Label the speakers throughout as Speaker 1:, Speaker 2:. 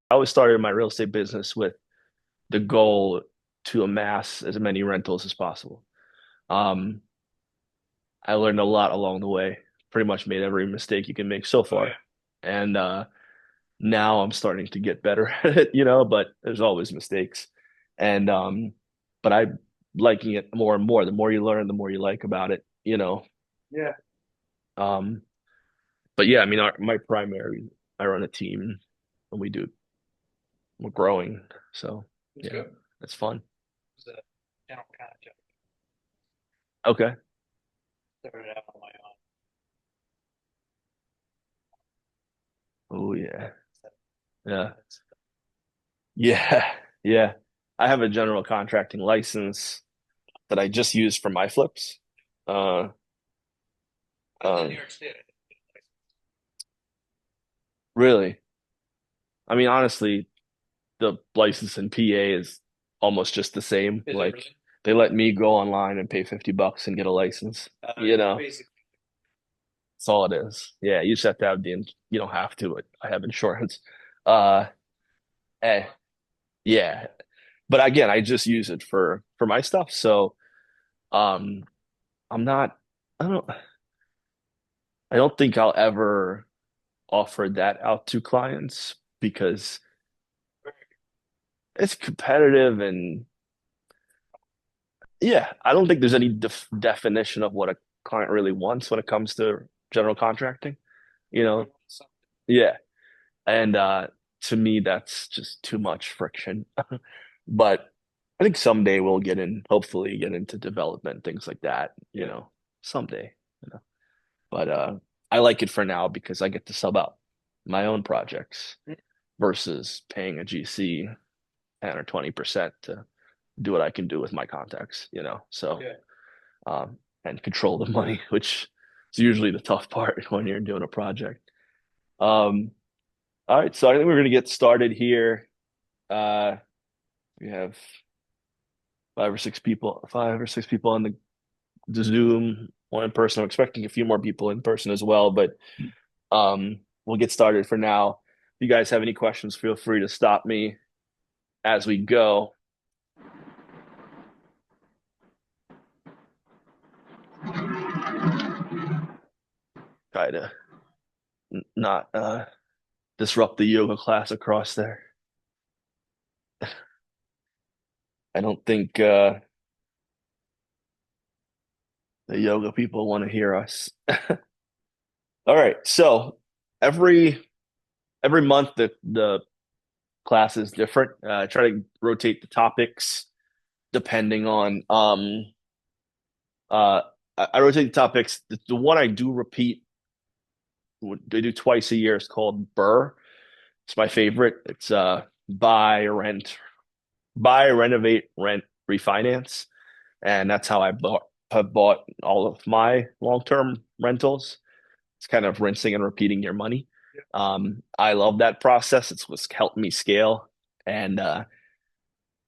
Speaker 1: I always started my real estate business with the goal to amass as many rentals as possible. Um, I learned a lot along the way. Pretty much made every mistake you can make so far. And now I'm starting to get better at it, but there's always mistakes. And but I liking it more and more. The more you learn, the more you like about it.
Speaker 2: Yeah,
Speaker 1: Um, but yeah, I mean, my primary, I run a team and we're growing. So
Speaker 2: it's
Speaker 1: yeah,
Speaker 2: good.
Speaker 1: that's fun.
Speaker 2: It's a general contractor.
Speaker 1: Okay.
Speaker 2: Started out on my own.
Speaker 1: Oh yeah.
Speaker 2: So
Speaker 1: Yeah.
Speaker 2: that's
Speaker 1: Yeah. Yeah. I have a general contracting license that I just use for my flips. Uh,
Speaker 2: I live in New
Speaker 1: um,
Speaker 2: York State.
Speaker 1: really. I mean, honestly, the license in PA is almost just the same.
Speaker 2: Is it
Speaker 1: Like
Speaker 2: really?
Speaker 1: they let me go online and pay $50 and get a license.
Speaker 2: Basically,
Speaker 1: That's all it is. Yeah, you just have to have you don't have to, but I have insurance. Uh, eh, yeah. But again, I just use it for my stuff. So, um, I'm not, I don't, I don't think I'll ever offer that out to clients because it's competitive and yeah, I don't think there's any definition of what a client really wants when it comes to general contracting, you know?
Speaker 2: everyone wants something.
Speaker 1: Yeah. And to me, that's just too much friction. But I think someday we'll hopefully get into development, things like that,
Speaker 2: Yeah.
Speaker 1: someday, you know. But I like it for now because I get to sub out my own projects versus paying a GC 10 or 20% to do what I can do with my contacts. So
Speaker 2: Yeah.
Speaker 1: and control the money, which is usually the tough part when you're doing a project. Um, all right, so I think we're gonna get started here. Uh, we have five or six people on the Zoom, one in person. I'm expecting a few more people in person as well, but we'll get started for now. If you guys have any questions, feel free to stop me as we go. Try to not disrupt the yoga class across there. I don't think the yoga people want to hear us. All right, so every month the class is different. I try to rotate the topics depending on uh I rotate the topics. The one I do repeat, they do twice a year. It's called Burr. It's my favorite. It's buy, renovate, rent, refinance, and that's how have bought all of my long-term rentals. It's kind of rinsing and repeating your money.
Speaker 2: Yeah.
Speaker 1: I love that process. It's what's helped me scale, and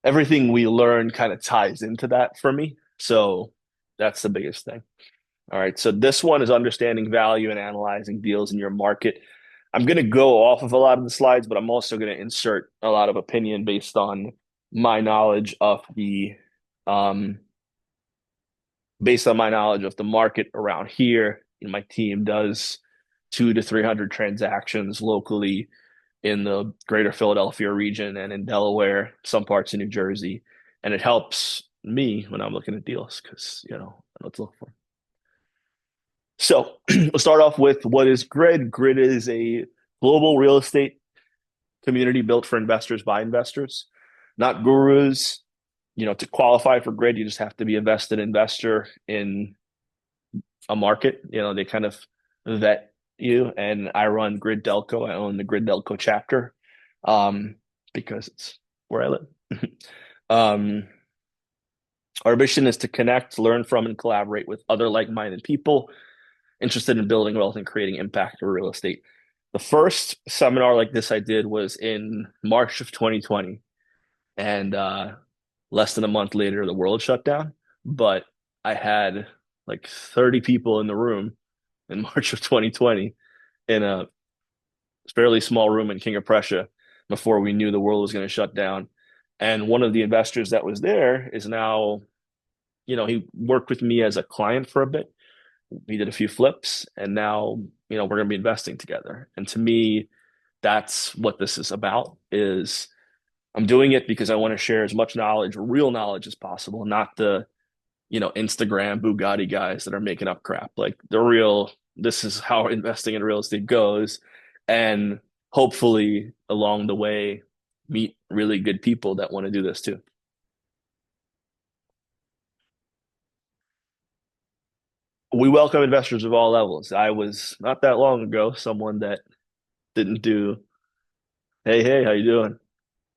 Speaker 1: everything we learn kind of ties into that for me. So that's the biggest thing. All right. So this one is understanding value and analyzing deals in your market. I'm going to go off of a lot of the slides, but I'm also going to insert a lot of opinion based on my knowledge of um, the market around here. My team does 200 to 300 transactions locally in the greater Philadelphia region and in Delaware, some parts of New Jersey. And it helps me when I'm looking at deals because, I know what to look for. So we'll start off with what is Grid? Grid is a global real estate community built for investors by investors, not gurus. To qualify for Grid, you just have to be a vested investor in a market. They kind of vet you. And I run Grid DELCO. I own the Grid DELCO chapter because it's where I live. um, our mission is to connect, learn from, and collaborate with other like-minded people interested in building wealth and creating impact for real estate. The first seminar like this I did was in March of 2020, and less than a month later, the world shut down. But I had like 30 people in the room in March of 2020 in a fairly small room in King of Prussia before we knew the world was going to shut down. And one of the investors that was there is now, he worked with me as a client for a bit. We did a few flips, and now, we're going to be investing together. And to me, that's what this is about is I'm doing it because I want to share as much knowledge, real knowledge as possible, not the, Instagram Bugatti guys that are making up crap. Like the real, this is how investing in real estate goes. And hopefully along the way, meet really good people that want to do this too. We welcome investors of all levels. I was not that long ago someone that didn't do, hey, hey, how you doing?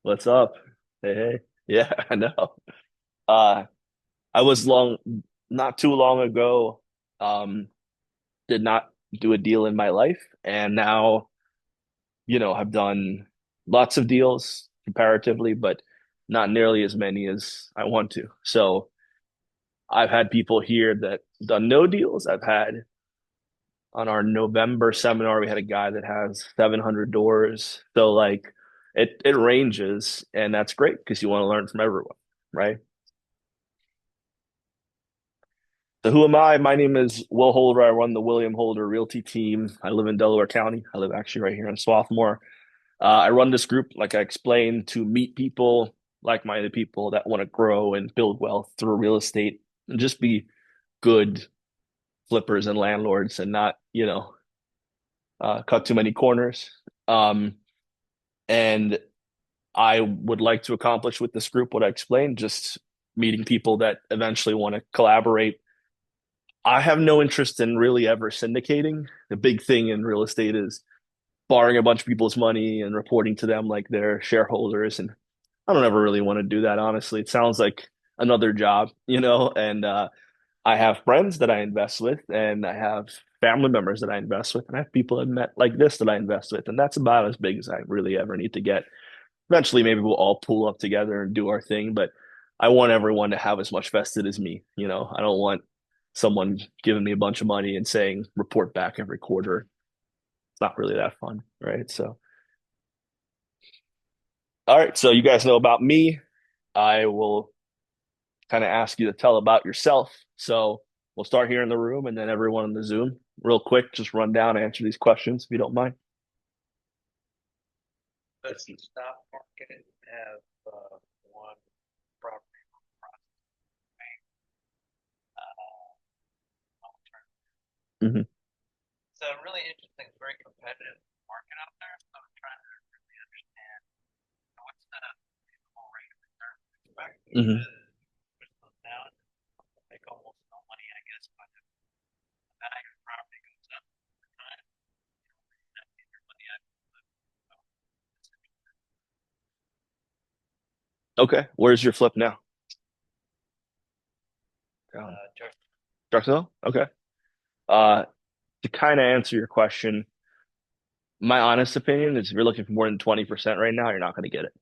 Speaker 1: What's up? Hey, hey. Yeah, I know. Uh, I was not too long ago, did not do a deal in my life. And now, I've done lots of deals comparatively, but not nearly as many as I want to. So I've had people here that done no deals. I've had on our November seminar, we had a guy that has 700 doors. So like it ranges, and that's great because you want to learn from everyone, right? So who am I? My name is Will Holder. I run the William Holder Realty Team. I live in Delaware County. I live actually right here in Swarthmore. I run this group, like I explained, to meet people, like-minded people that want to grow and build wealth through real estate and just be good flippers and landlords and not, cut too many corners. And I would like to accomplish with this group what I explained, just meeting people that eventually want to collaborate. I have no interest in really ever syndicating. The big thing in real estate is borrowing a bunch of people's money and reporting to them like they're shareholders. And I don't ever really want to do that, honestly. It sounds like another job, and I have friends that I invest with, and I have family members that I invest with, and I have people I've met like this that I invest with. And that's about as big as I really ever need to get. Eventually, maybe we'll all pull up together and do our thing, but I want everyone to have as much vested as me. I don't want someone giving me a bunch of money and saying report back every quarter. It's not really that fun, right? So, all right. So you guys know about me. I will kind of ask you to tell about yourself. So we'll start here in the room and then everyone in the Zoom. Real quick, just run down, answer these questions if you don't mind.
Speaker 2: Does the stock market have one property alternative?
Speaker 1: Hmm.
Speaker 2: It's a really interesting, it's very competitive market out there. So I'm trying to really understand what's the reasonable rate of return to expect.
Speaker 1: Hmm.
Speaker 2: Push those down, make almost no money, I guess, but if the value of property goes up over time, you not get your money out. So,
Speaker 1: Okay. Where's your flip now?
Speaker 2: just
Speaker 1: Jacksonville? Okay. Uh, to kind of answer your question, my honest opinion is if you're looking for more than 20% right now, you're not going to get it.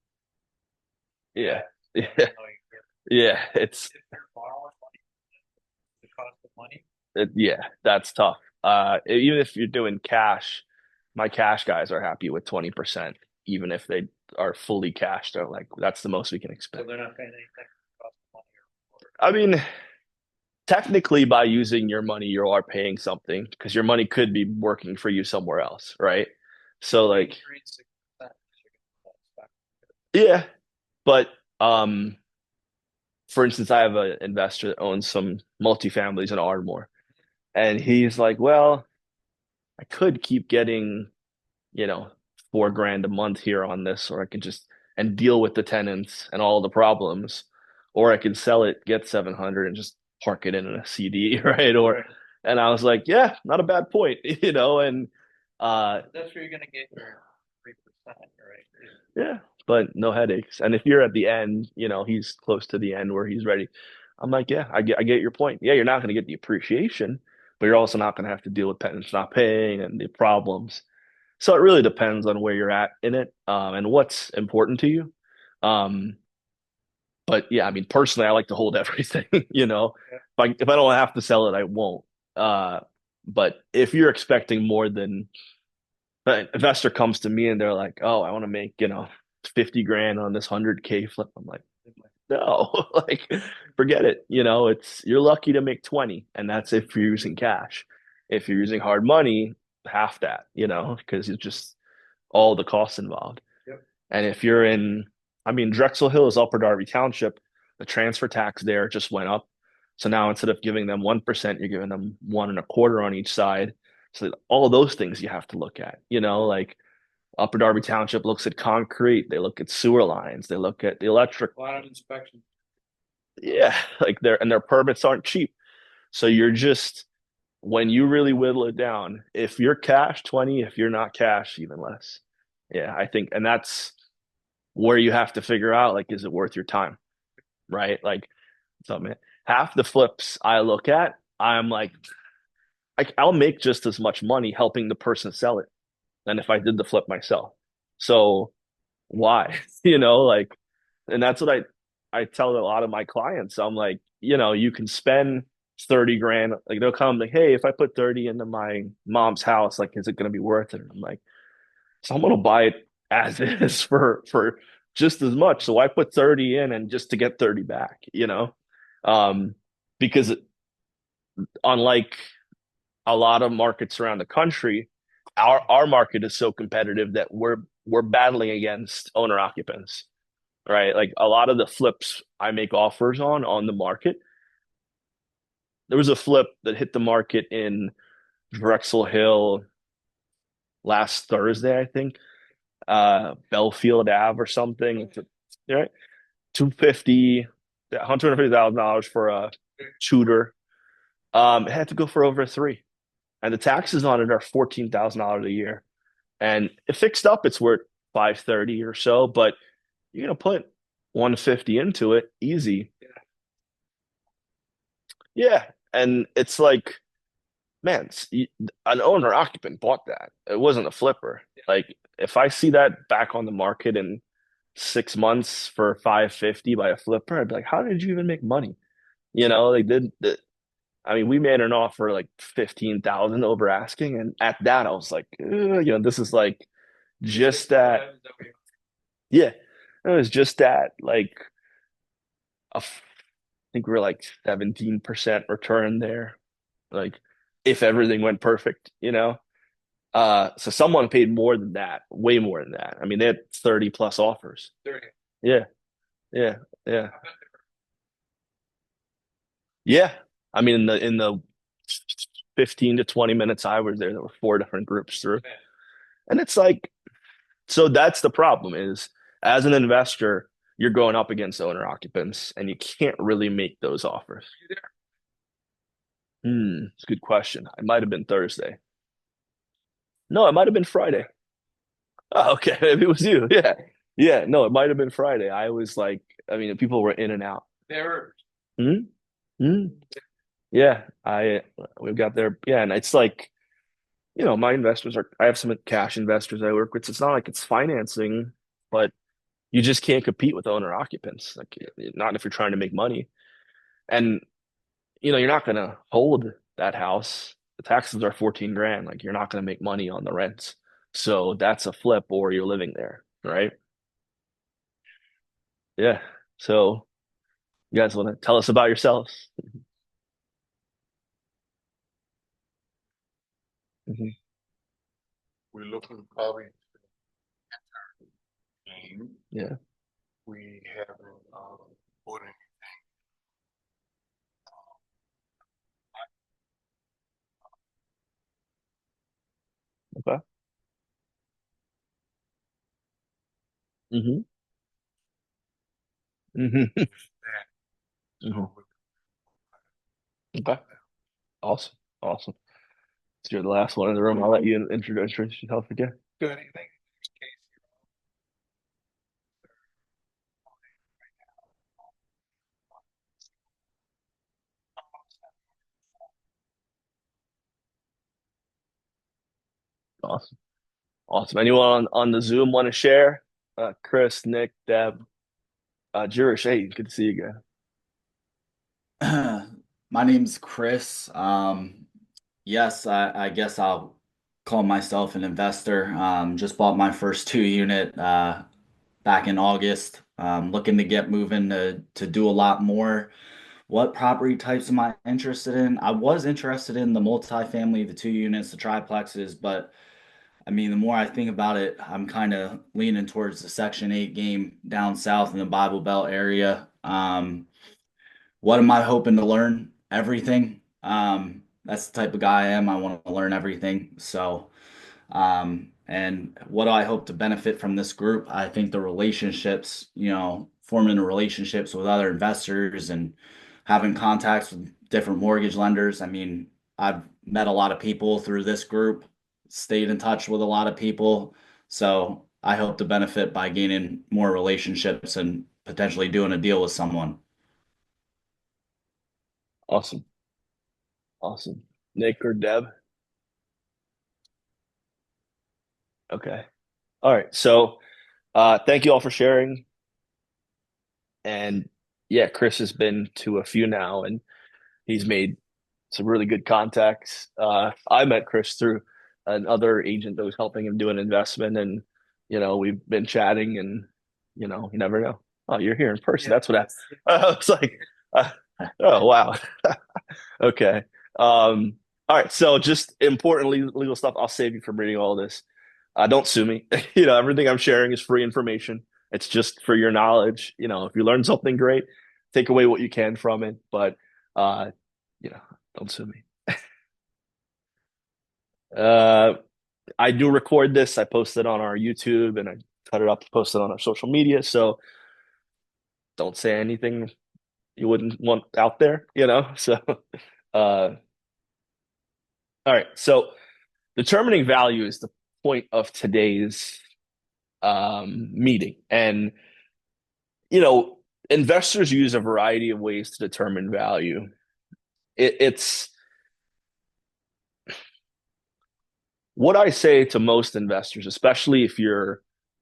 Speaker 1: Yeah. Yeah.
Speaker 2: know you get
Speaker 1: Yeah. It's,
Speaker 2: if you're borrowing money, the cost of money.
Speaker 1: yeah, that's tough. Even if you're doing cash, my cash guys are happy with 20%, even if they are fully cashed. They're like, that's the most we can
Speaker 2: So
Speaker 1: expect.
Speaker 2: they're not paying anything for the cost of money or
Speaker 1: I mean, technically, by using your money, you are paying something because your money could be working for you somewhere else, right? So, like,
Speaker 2: 3 6%.
Speaker 1: yeah, but for instance, I have an investor that owns some multifamilies in Ardmore, and he's like, well, I could keep getting, you know, 4 grand a month here on this, or I could just and deal with the tenants and all the problems, or I could sell it, get 700 and just park it in a CD, right? Or,
Speaker 2: Right.
Speaker 1: and I was like, yeah, not a bad point, and
Speaker 2: That's where you're gonna get your 3%, right?
Speaker 1: yeah, but no headaches. And if you're at the end, he's close to the end where he's ready. I'm like, yeah, I get your point. Yeah, you're not going to get the appreciation, but you're also not going to have to deal with tenants not paying and the problems. So it really depends on where you're at in it, and what's important to you. Um, but yeah, I mean, personally, I like to hold everything.
Speaker 2: Yeah.
Speaker 1: If I don't have to sell it, I won't. Uh, but if you're expecting more than an investor comes to me and they're like, "Oh, I want to make, 50 grand on this 100K flip. I'm like, no, like forget it. It's you're lucky to make 20, and that's if you're using cash. If you're using hard money, half that, because it's just all the costs involved.
Speaker 2: Yep.
Speaker 1: And if you're in, I mean, Drexel Hill is Upper Darby Township. The transfer tax there just went up. So now instead of giving them 1%, you're giving them one and a quarter on each side. So all of those things you have to look at, like Upper Darby Township looks at concrete, they look at sewer lines, they look at the electric.
Speaker 2: A lot of inspection.
Speaker 1: Yeah, like their permits aren't cheap. So you're just when you really whittle it down, if you're cash 20, if you're not cash, even less. Yeah, I think, and that's where you have to figure out, like, is it worth your time? Right? Like, so man, half the flips I look at, I'm like, I'll make just as much money helping the person sell it than if I did the flip myself. So why? Like, and that's what I tell a lot of my clients. I'm like, you can spend 30 grand. Like they'll come like, hey, if I put 30 into my mom's house, like, is it going to be worth it? And I'm like, someone will buy it as is for just as much. So I put 30 in and just to get 30 back, Um, because unlike a lot of markets around the country, our market is so competitive that we're battling against owner occupants, right? Like a lot of the flips I make offers on the market. There was a flip that hit the market in Drexel Hill last Thursday, I think. Belfield Ave or something. Right? 250, $150,000 for a tutor. It had to go for over three. And the taxes on it are $14,000 a year. And it fixed up, it's worth 530 or so, but you're gonna put 150 into it easy. Yeah. And it's like, man, an owner occupant bought that. It wasn't a flipper. Like if I see that back on the market in 6 months for 550 by a flipper, I'd be like, how did you even make money? They did. I mean, we made an offer like 15,000 over asking, and at that, I was like, this is like just that. Yeah, it was just that. Like, I think we were like 17% return there. Like, if everything went perfect. So someone paid more than that, way more than that. I mean, they had 30 plus offers.
Speaker 2: 30.
Speaker 1: Yeah, yeah, yeah, yeah. I mean, in the 15 to 20 minutes I was there were four different groups through. And it's like, so that's the problem is as an investor, you're going up against owner occupants and you can't really make those offers. It's a good question. It might have been Thursday. No, it might have been Friday. Oh, okay. Maybe it was you. Yeah. Yeah. No, it might have been Friday. I was like, I mean, people were in and out.
Speaker 2: There.
Speaker 1: Hmm. Hmm. Yeah. We've got there. Yeah. And it's like, my investors I have some cash investors I work with. So it's not like it's financing, but you just can't compete with owner occupants. Like, not if you're trying to make money. And, you're not going to hold that house. The taxes are 14 grand. Like, you're not going to make money on the rents. So that's a flip or you're living there. Right. Yeah. So you guys want to tell us about yourselves? Mhm.
Speaker 2: We're looking probably game.
Speaker 1: Yeah.
Speaker 2: We haven't bought any.
Speaker 1: Okay. Hmm. Hmm.
Speaker 2: That.
Speaker 1: Hmm.
Speaker 2: So
Speaker 1: Okay. Awesome. Awesome. So you're the last one in the room. I'll let you introduce yourself again.
Speaker 2: good anything. Case
Speaker 1: Awesome. Awesome. Anyone on the Zoom want to share? Chris, Nick, Deb, Jurish. Hey, good to see you again.
Speaker 3: My name's Chris. Yes, I guess I'll call myself an investor. Just bought my first two unit back in August. Looking to get moving to do a lot more. What property types am I interested in? I was interested in the multifamily, the 2 units, the triplexes, but I mean, the more I think about it, I'm kind of leaning towards the Section 8 game down south in the Bible Belt area. What am I hoping to learn? Everything. That's the type of guy I am. I want to learn everything. So, and what do I hope to benefit from this group? I think the relationships, forming the relationships with other investors and having contacts with different mortgage lenders. I mean, I've met a lot of people through this group, stayed in touch with a lot of people. So I hope to benefit by gaining more relationships and potentially doing a deal with someone.
Speaker 1: Awesome. Awesome. Nick or Deb? Okay. All right. So thank you all for sharing. And yeah, Chris has been to a few now and he's made some really good contacts. I met Chris through another agent that was helping him do an investment, and we've been chatting, and you never know. Oh, you're here in person.
Speaker 2: Yeah,
Speaker 1: That's what
Speaker 2: that's
Speaker 1: I was like. Uh, oh wow. Okay. All right. So just importantly, legal stuff. I'll save you from reading all this. Don't sue me. Everything I'm sharing is free information. It's just for your knowledge. If you learn something great, take away what you can from it. But uh, you know, don't sue me. Uh, I do record this. I post it on our YouTube and I cut it up, post it on our social media. So don't say anything you wouldn't want out there. So, all right. So determining value is the point of today's meeting. And, you know, investors use a variety of ways to determine value. It's what I say to most investors, especially if you're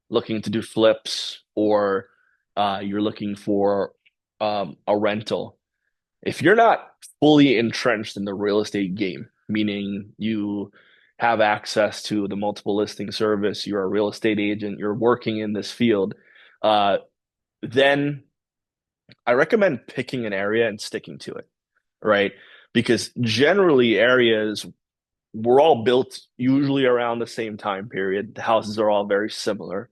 Speaker 1: looking to do flips or you're looking for a rental. If you're not fully entrenched in the real estate game, meaning you have access to the multiple listing service, you're a real estate agent, you're working in this field, uh, then I recommend picking an area and sticking to it, right? Because generally, areas were all built usually around the same time period. The houses are all very similar.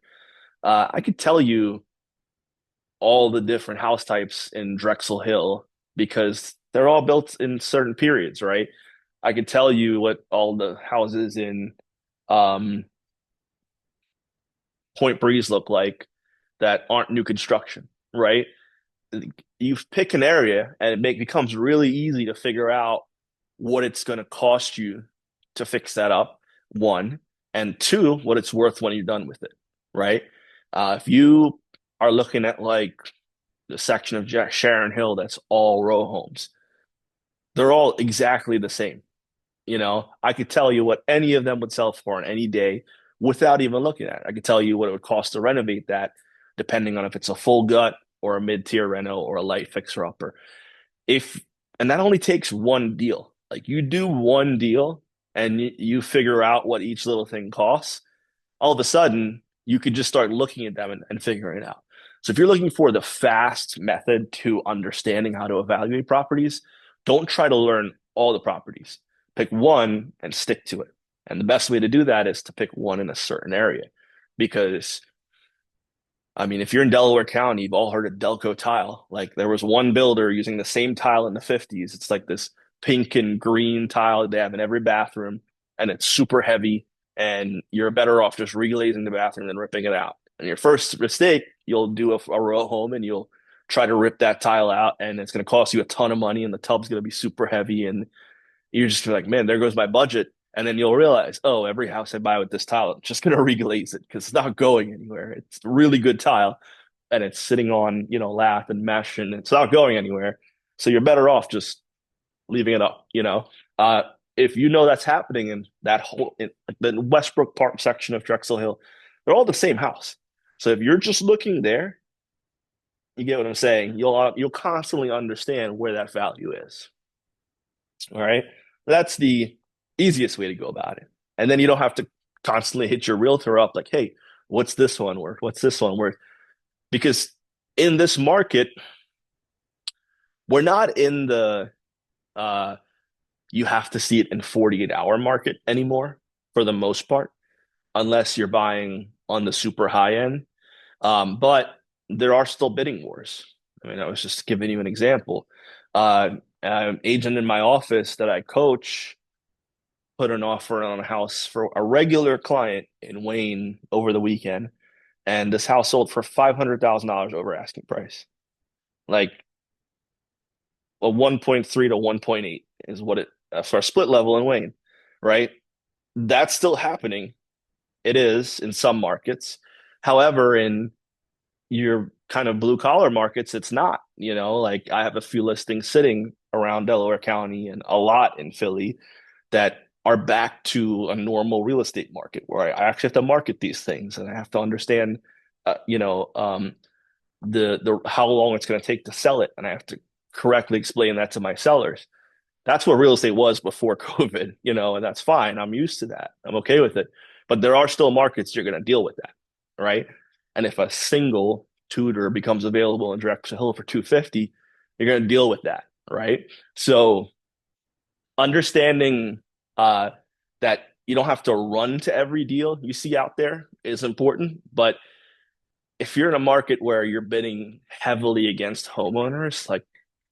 Speaker 1: I could tell you all the different house types in Drexel Hill because they're all built in certain periods, right? I could tell you what all the houses in um, Point Breeze look like that aren't new construction, right? You pick an area and becomes really easy to figure out what it's going to cost you to fix that up, one, and two, what it's worth when you're done with it, right? If you are looking at like the section of Sharon Hill that's all row homes, they're all exactly the same. I could tell you what any of them would sell for on any day without even looking at it. I could tell you what it would cost to renovate that, depending on if it's a full gut or a mid-tier reno or a light fixer upper. If and that only takes one deal. Like you do one deal and you figure out what each little thing costs, all of a sudden you could just start looking at them and figuring it out. So if you're looking for the fast method to understanding how to evaluate properties, don't try to learn all the properties. Pick one and stick to it. And the best way to do that is to pick one in a certain area. Because, I mean, if you're in Delaware County, you've all heard of DELCO tile. Like there was one builder using the same tile in the 50s. It's like this pink and green tile that they have in every bathroom, and it's super heavy. And you're better off just reglazing the bathroom than ripping it out. And your first mistake, you'll do a row home and you'll try to rip that tile out, and it's going to cost you a ton of money, and the tub's going to be super heavy, and you're just like, man, there goes my budget. And then you'll realize, oh, every house I buy with this tile, I'm just going to reglaze it because it's not going anywhere. It's really good tile and it's sitting on, lath and mesh and it's not going anywhere. So you're better off just leaving it up. If you know that's happening in that whole, in the Westbrook Park section of Drexel Hill, they're all the same house. So if you're just looking there, you get what I'm saying. You'll constantly understand where that value is. All right. That's the easiest way to go about it. And then you don't have to constantly hit your realtor up like, hey, what's this one worth? What's this one worth? because in this market, we're not in the uh, you have to see it in 48-hour market anymore for the most part, unless you're buying on the super high end. But there are still bidding wars. I mean, I was just giving you an example. An agent in my office that I coach put an offer on a house for a regular client in Wayne over the weekend, and this house sold for $500,000 over asking price. Like a 1.3 to 1.8 is what it for a split level in Wayne, right? That's still happening. It is in some markets. However, in your kind of blue collar markets, it's not, like I have a few listings sitting around Delaware County and a lot in Philly that are back to a normal real estate market where I actually have to market these things and I have to understand, the how long it's going to take to sell it, and I have to correctly explain that to my sellers. That's what real estate was before COVID, and that's fine. I'm used to that. I'm okay with it. But there are still markets you're going to deal with that, right? And if a single tutor becomes available in Drexel Hill for 250, you're going to deal with that, right? So understanding uh, that you don't have to run to every deal you see out there is important. But if you're in a market where you're bidding heavily against homeowners, like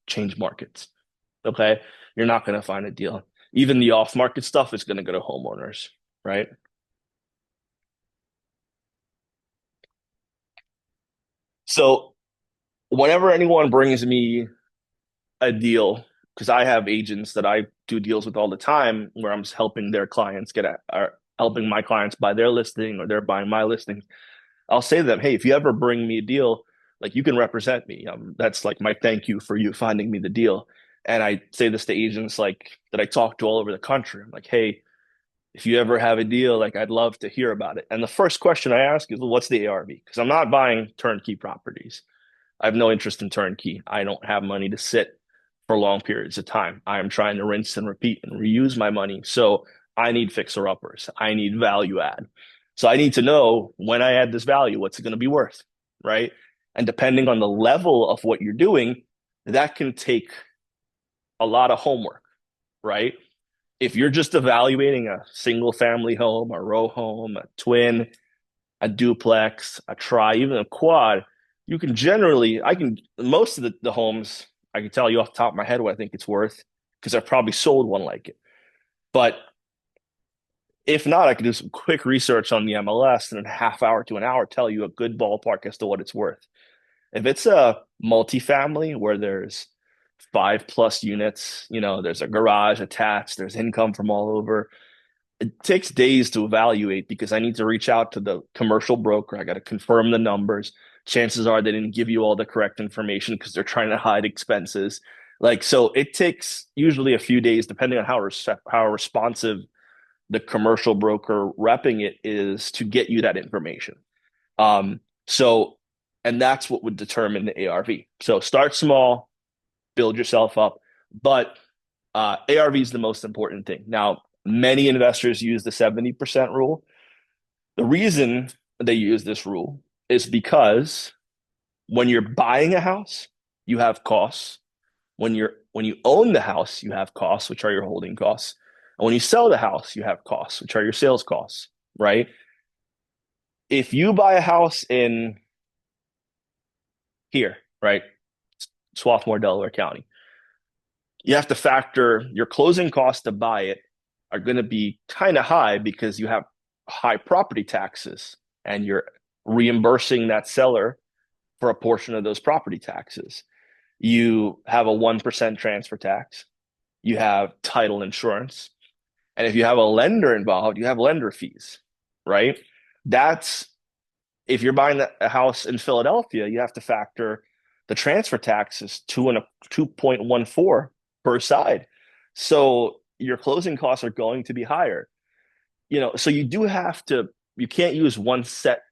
Speaker 1: change markets. Okay. You're not going to find a deal. Even the off market stuff is going to go to homeowners, right? So whenever anyone brings me a deal, because I have agents that I do deals with all the time where I'm just helping their clients or helping my clients buy their listing or they're buying my listing, I'll say to them, hey, if you ever bring me a deal, like you can represent me. That's like my thank you for you finding me the deal. And I say this to agents like that I talk to all over the country. I'm like, hey, if you ever have a deal, like I'd love to hear about it. And the first question I ask is, well, what's the ARV? Because I'm not buying turnkey properties. I have no interest in turnkey. I don't have money to sit for long periods of time. I am trying to rinse and repeat and reuse my money. So I need fixer uppers. I need value add. So I need to know when I add this value, what's it going to be worth, right? And depending on the level of what you're doing, that can take a lot of homework, right? If you're just evaluating a single family home, a row home, a twin, a duplex, a tri, even a quad, you can generally, I can, most of the homes, I can tell you off the top of my head what I think it's worth because I've probably sold one like it. But if not, I can do some quick research on the MLS and in a half hour to an hour tell you a good ballpark as to what it's worth. If it's a multifamily where there's 5+ units, there's a garage attached, there's income from all over, it takes days to evaluate because I need to reach out to the commercial broker. I got to confirm the numbers. Chances are they didn't give you all the correct information because they're trying to hide expenses. Like, so it takes usually a few days, depending on how responsive the commercial broker repping it is to get you that information. Um, so, and that's what would determine the ARV. So start small, build yourself up, but ARV is the most important thing. Now, many investors use the 70% rule. The reason they use this rule is because when you're buying a house, you have costs. When you own the house, you have costs, which are your holding costs. And when you sell the house, you have costs, which are your sales costs, right? If you buy a house in here, right, Swarthmore, Delaware County, you have to factor your closing costs to buy it are going to be kind of high because you have high property taxes and you're reimbursing that seller for a portion of those property taxes. You have a 1% transfer tax, you have title insurance, and if you have a lender involved, you have lender fees, right? That's if you're buying a house in Philadelphia, you have to factor the transfer taxes 2.14 per side. So your closing costs are going to be higher. So you can't use one set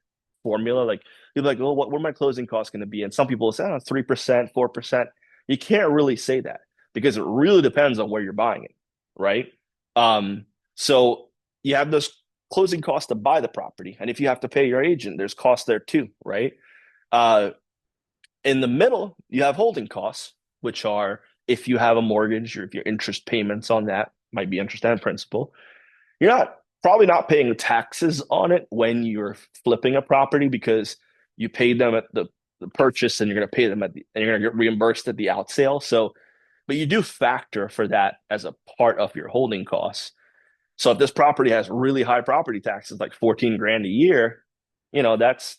Speaker 1: formula. Like you're like, oh, what are my closing costs going to be? And some people say, oh, 3%, 4%. You can't really say that because it really depends on where you're buying it, right? So you have those closing costs to buy the property. And if you have to pay your agent, there's costs there too, right? Uh, in the middle, you have holding costs, which are if you have a mortgage or if your interest payments on that might be interest and principal. You're not probably not paying taxes on it when you're flipping a property because you paid them at the purchase and you're going to pay them and you're going to get reimbursed at the out sale. So, but you do factor for that as a part of your holding costs. So if this property has really high property taxes, like 14 grand a year, that's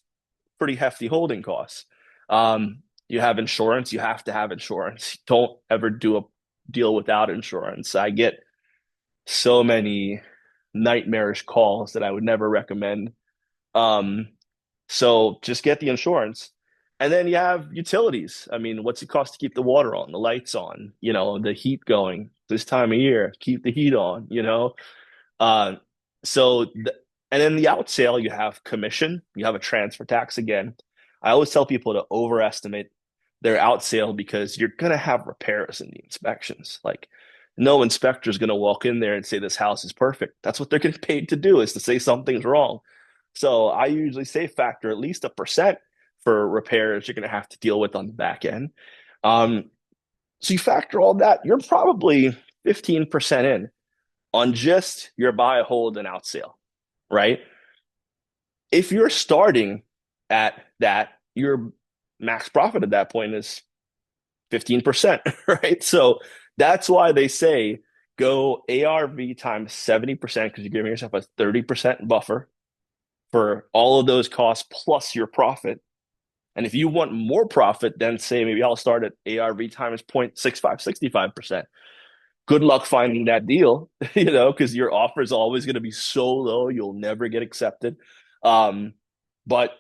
Speaker 1: pretty hefty holding costs. You have insurance, you have to have insurance. Don't ever do a deal without insurance. I get so many nightmarish calls that I would never recommend. Um, so just get the insurance. And then you have utilities. I mean, what's it cost to keep the water on, the lights on, the heat going this time of year, keep the heat on. Uh, so, and then the out sale, you have commission, you have a transfer tax again. I always tell people to overestimate their out sale because you're going to have repairs in the inspections. Like, no inspector is going to walk in there and say this house is perfect. That's what they're getting paid to do, is to say something's wrong. So I usually say factor at least 1% for repairs you're going to have to deal with on the back end. Um, so you factor all that, you're probably 15% in on just your buy, hold, and out sale, right? If you're starting at that, your max profit at that point is 15%, right? So that's why they say go ARV times 70% because you're giving yourself a 30% buffer for all of those costs plus your profit. And if you want more profit, then say maybe I'll start at ARV times 0.65, 65%. Good luck finding that deal, because your offer is always going to be so low, you'll never get accepted. But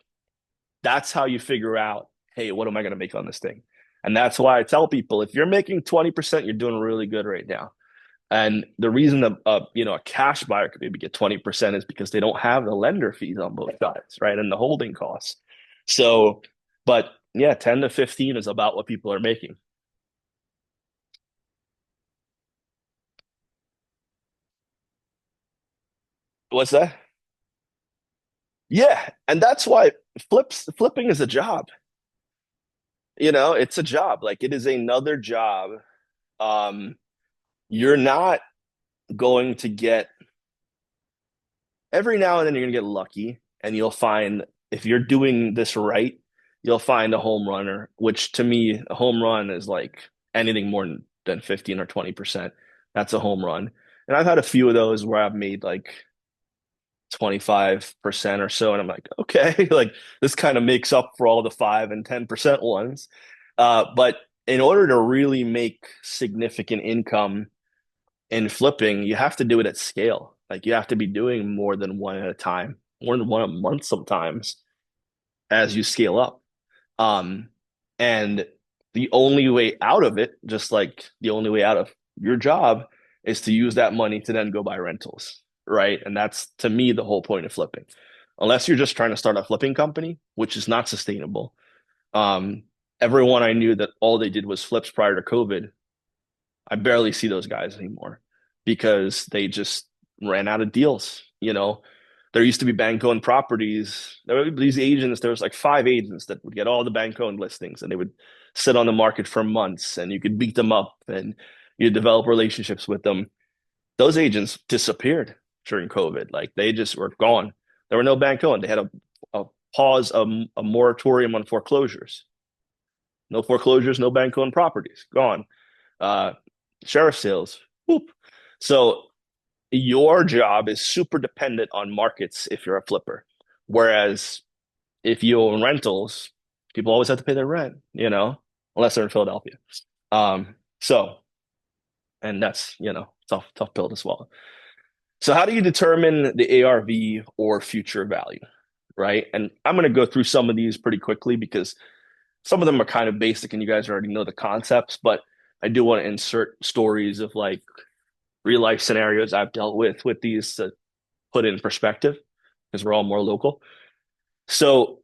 Speaker 1: that's how you figure out, hey, what am I going to make on this thing? And that's why I tell people, if you're making 20%, you're doing really good right now. And the reason that a cash buyer could maybe get 20% is because they don't have the lender fees on both sides, right? And the holding costs. So, but yeah, 10 to 15 is about what people are making. What's that? Yeah, and that's why flipping is a job. It's a job. Like it is another job. Um, you're not going to get every now and then you're gonna get lucky and you'll find if you're doing this right, you'll find a home runner, which to me, a home run is like anything more than 15 or 20%. That's a home run. And I've had a few of those where I've made like 25% or so. And I'm like, okay, like this kind of makes up for all the 5 and 10% ones. But in order to really make significant income in flipping, you have to do it at scale. Like you have to be doing more than one at a time, more than one a month sometimes as you scale up. Um, and the only way out of it, just like the only way out of your job, is to use that money to then go buy rentals, right? And that's to me the whole point of flipping. Unless you're just trying to start a flipping company, which is not sustainable. Um, Everyone I knew that all they did was flips prior to COVID, I barely see those guys anymore because they just ran out of deals. There used to be bank owned properties. There were these agents, there was like 5 agents that would get all the bank owned listings and they would sit on the market for months and you could beat them up and you develop relationships with them. Those agents disappeared during COVID. Like they just were gone. There were no bank owned. They had a pause, a moratorium on foreclosures. No foreclosures, no bank owned properties, gone. Uh, Sheriff sales. Whoop. So your job is super dependent on markets if you're a flipper. Whereas if you own rentals, people always have to pay their rent, unless they're in Philadelphia. So, and that's, tough pill to swallow. So how do you determine the ARV or future value, right? And I'm going to go through some of these pretty quickly because some of them are kind of basic and you guys already know the concepts, but I do want to insert stories of like real life scenarios I've dealt with these to put in perspective because we're all more local. So,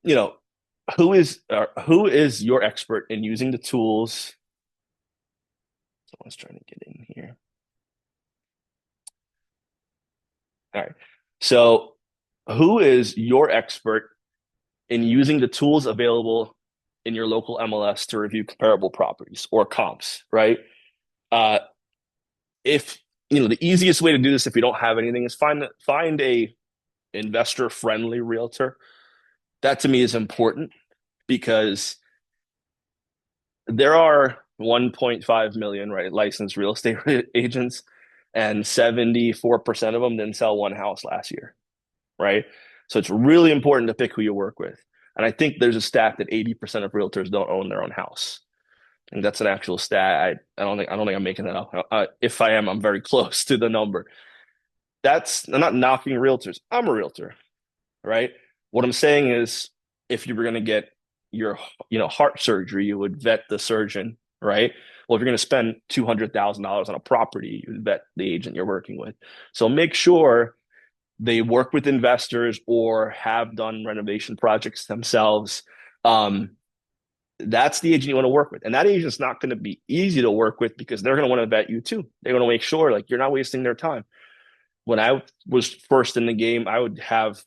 Speaker 1: who is your expert in using the tools? Someone's trying to get in here. All right. So, who is your expert in using the tools available in your local MLS to review comparable properties or comps, right? Uh, if the easiest way to do this if you don't have anything is find a investor friendly realtor. That to me is important because there are 1.5 million right licensed real estate agents, and 74% of them didn't sell one house last year, right? So it's really important to pick who you work with. And I think there's a stat that 80% of realtors don't own their own house. I think that's an actual stat. I don't think I'm making that up. If I am, I'm very close to the number. I'm not knocking realtors. I'm a realtor, right? What I'm saying is, if you were going to get your, heart surgery, you would vet the surgeon, right? Well, if you're going to spend $200,000 on a property, you would vet the agent you're working with. So make sure they work with investors or have done renovation projects themselves. Um, that's the agent you want to work with. And that agent's not going to be easy to work with because they're going to want to vet you too. They're going to make sure like you're not wasting their time. When I was first in the game, I would have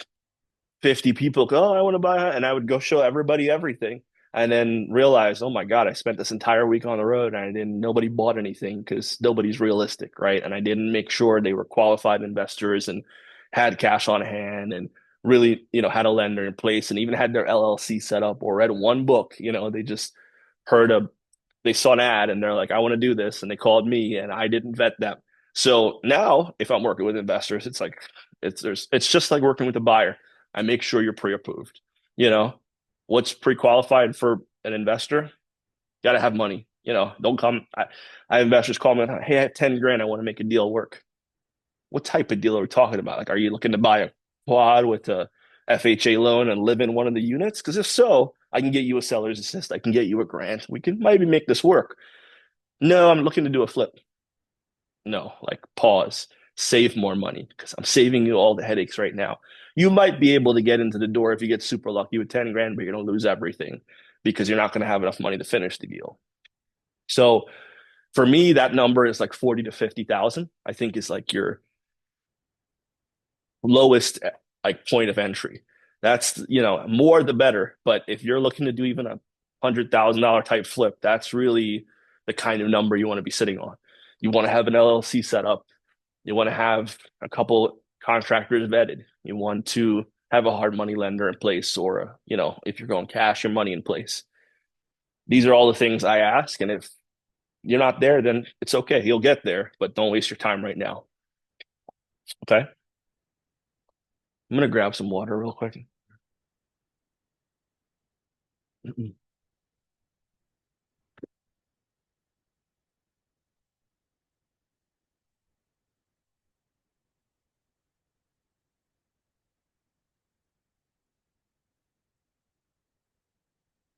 Speaker 1: 50 people go, oh, I want to buy, and I would go show everybody everything and then realize, oh my God, I spent this entire week on the road and nobody bought anything because nobody's realistic, right? And I didn't make sure they were qualified investors and had cash on hand and really, had a lender in place and even had their LLC set up or read one book. They just heard they saw an ad and they're like, I want to do this. And they called me and I didn't vet them. So now if I'm working with investors, it's like, it's just like working with a buyer. I make sure you're pre-approved. You know, what's pre-qualified for an investor? Got to have money. Don't come. I have investors call me, hey, I have 10 grand. I want to make a deal work. What type of deal are we talking about? Like, are you looking to buy a quad with a FHA loan and live in one of the units? Because if so, I can get you a seller's assist. I can get you a grant. We can maybe make this work. No, I'm looking to do a flip. No, like pause, save more money because I'm saving you all the headaches right now. You might be able to get into the door if you get super lucky with 10 grand, but you're going to lose everything because you're not going to have enough money to finish the deal. So for me, that number is like 40 to 50,000, I think is like your lowest like point of entry. That's, more the better. But if you're looking to do even $100,000 type flip, that's really the kind of number you want to be sitting on. You want to have an LLC set up. You want to have a couple contractors vetted. You want to have a hard money lender in place, or, if you're going cash, your money in place. These are all the things I ask. And if you're not there, then it's okay. You'll get there, but don't waste your time right now. Okay. I'm going to grab some water real quick.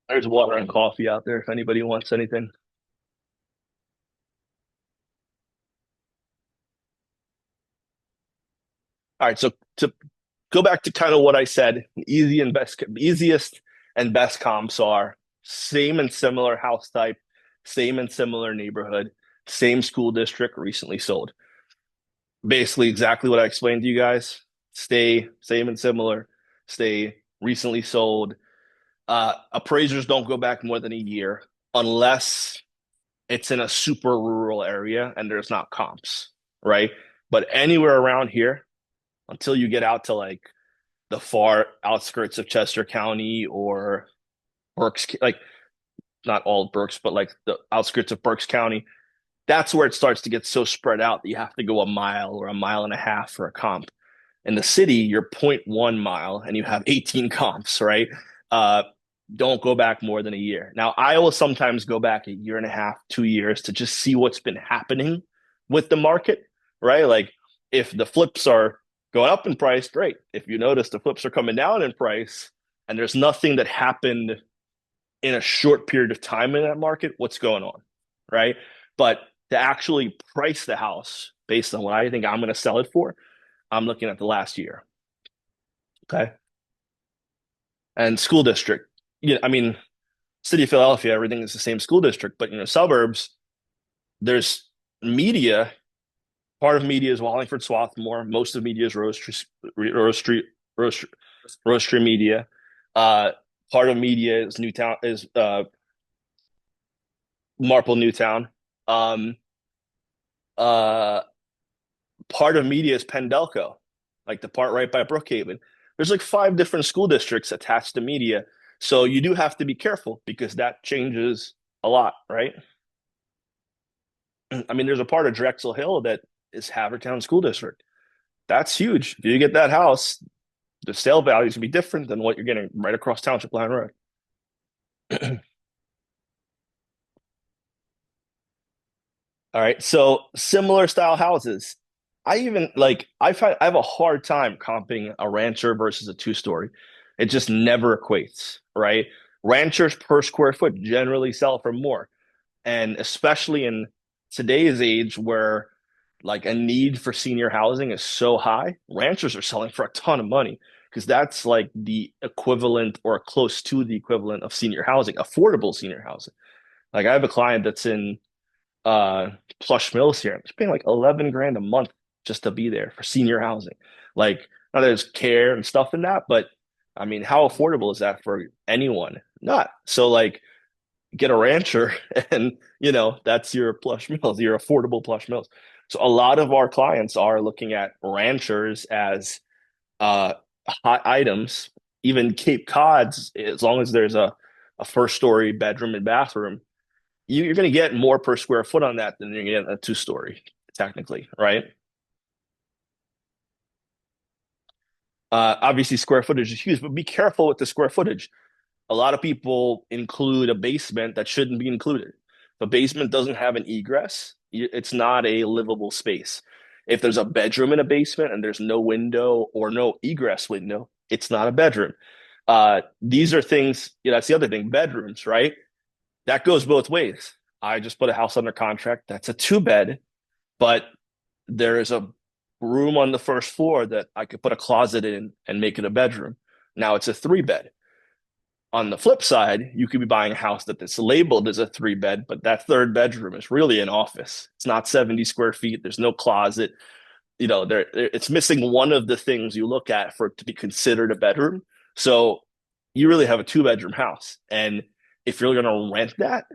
Speaker 1: There's water and coffee out there if anybody wants anything. All right. So to go back to kind of what I said, easiest and best comps are same and similar house type, same and similar neighborhood, same school district, recently sold. Basically, exactly what I explained to you guys. Stay same and similar, stay recently sold. Appraisers don't go back more than a year unless it's in a super rural area and there's not comps, right? But anywhere around here, until you get out to like the far outskirts of Chester County or Berks, like not all Berks, but like the outskirts of Berks County, that's where it starts to get so spread out that you have to go a mile or a mile and a half for a comp. In the city, you're 0.1 mile and you have 18 comps, right? Uh, don't go back more than a year. Now, I will sometimes go back a year and a half, 2 years to just see what's been happening with the market, right? Like if the flips are going up in price, great. If you notice the flips are coming down in price and there's nothing that happened in a short period of time in that market, what's going on, right? But to actually price the house based on what I think I'm going to sell it for, I'm looking at the last year. Okay. And school district, I mean, city of Philadelphia, everything is the same school district, but suburbs, there's media. Part of media is Wallingford, Swarthmore. Most of media is Rose Tree, Rose Tree, Rose Tree Media. Part of media is Newtown is Marple Newtown. Um, uh, Part of media is Pendelco, like the part right by Brookhaven. There's like five different school districts attached to media. So you do have to be careful because that changes a lot, right? I mean, there's a part of Drexel Hill that is Havertown School District. That's huge. If you get that house, the sale value is gonna be different than what you're getting right across Township Line Road. All right. So similar style houses. I even like I have a hard time comping a rancher versus a two-story. It just never equates, right? Ranchers per square foot generally sell for more. And especially in today's age where like a need for senior housing is so high, ranchers are selling for a ton of money because that's like the equivalent or close to the equivalent of senior housing, affordable senior housing. Like I have a client that's in uh Plush Mills here. It's paying like 11 grand a month just to be there for senior housing. Like now there's care and stuff in that, but I mean, how affordable is that for anyone? Not. So like get a rancher and that's your Plush Mills, your affordable Plush Mills. So a lot of our clients are looking at ranchers as uh hot items, even Cape Cods, as long as there's a first story bedroom and bathroom you're going to get more per square foot on that than you're going to get a two-story, technically, right? Obviously, square footage is huge, but be careful with the square footage. A lot of people include a basement that shouldn't be included. If a basement doesn't have an egress, it's not a livable space. If there's a bedroom in a basement and there's no window or no egress window, it's not a bedroom. These are things, that's the other thing, bedrooms, right? That goes both ways. I just put a house under contract. That's a two bed, but there is a room on the first floor that I could put a closet in and make it a bedroom. Now it's a three bed. On the flip side, you could be buying a house that's labeled as a three bed, but that third bedroom is really an office. It's not 70 square feet. There's no closet. It's missing one of the things you look at for it to be considered a bedroom. So you really have a two-bedroom house. And if you're going to rent that,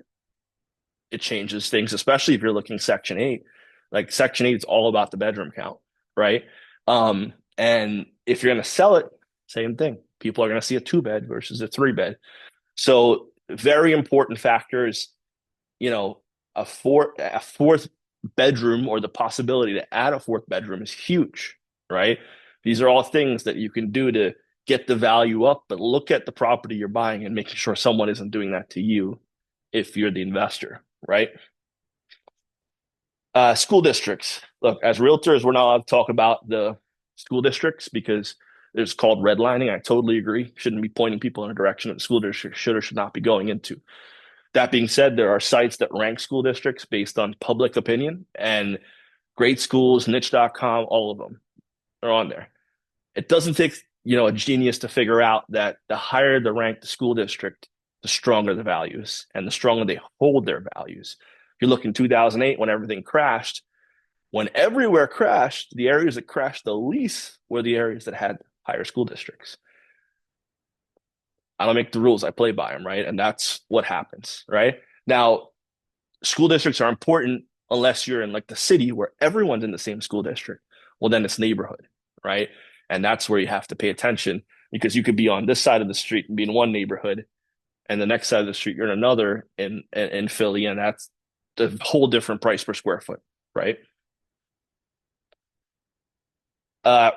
Speaker 1: it changes things, especially if you're looking Section 8. Like Section 8 is all about the bedroom count, right? And if you're going to sell it, same thing. People are going to see a two bed versus a three bed. So very important factors, you know, a fourth bedroom or the possibility to add a fourth bedroom is huge, right? These are all things that you can do to get the value up, but look at the property you're buying and making sure someone isn't doing that to you if you're the investor, right? School districts. Look, as realtors, we're not allowed to talk about the school districts because it's called redlining. I totally agree. Shouldn't be pointing people in a direction that the school district should or should not be going into. That being said, there are sites that rank school districts based on public opinion and great schools, niche.com, all of them are on there. It doesn't take, a genius to figure out that the higher the rank the school district, the stronger the values and the stronger they hold their values. If you look in 2008 when everything crashed, when everywhere crashed, the areas that crashed the least were the areas that had higher school districts. I don't make the rules, I play by them, right? And that's what happens, right? Now, school districts are important unless you're in like the city where everyone's in the same school district. Well, then it's neighborhood, right? And that's where you have to pay attention because you could be on this side of the street and be in one neighborhood, and the next side of the street you're in another in Philly, and that's the whole different price per square foot, right?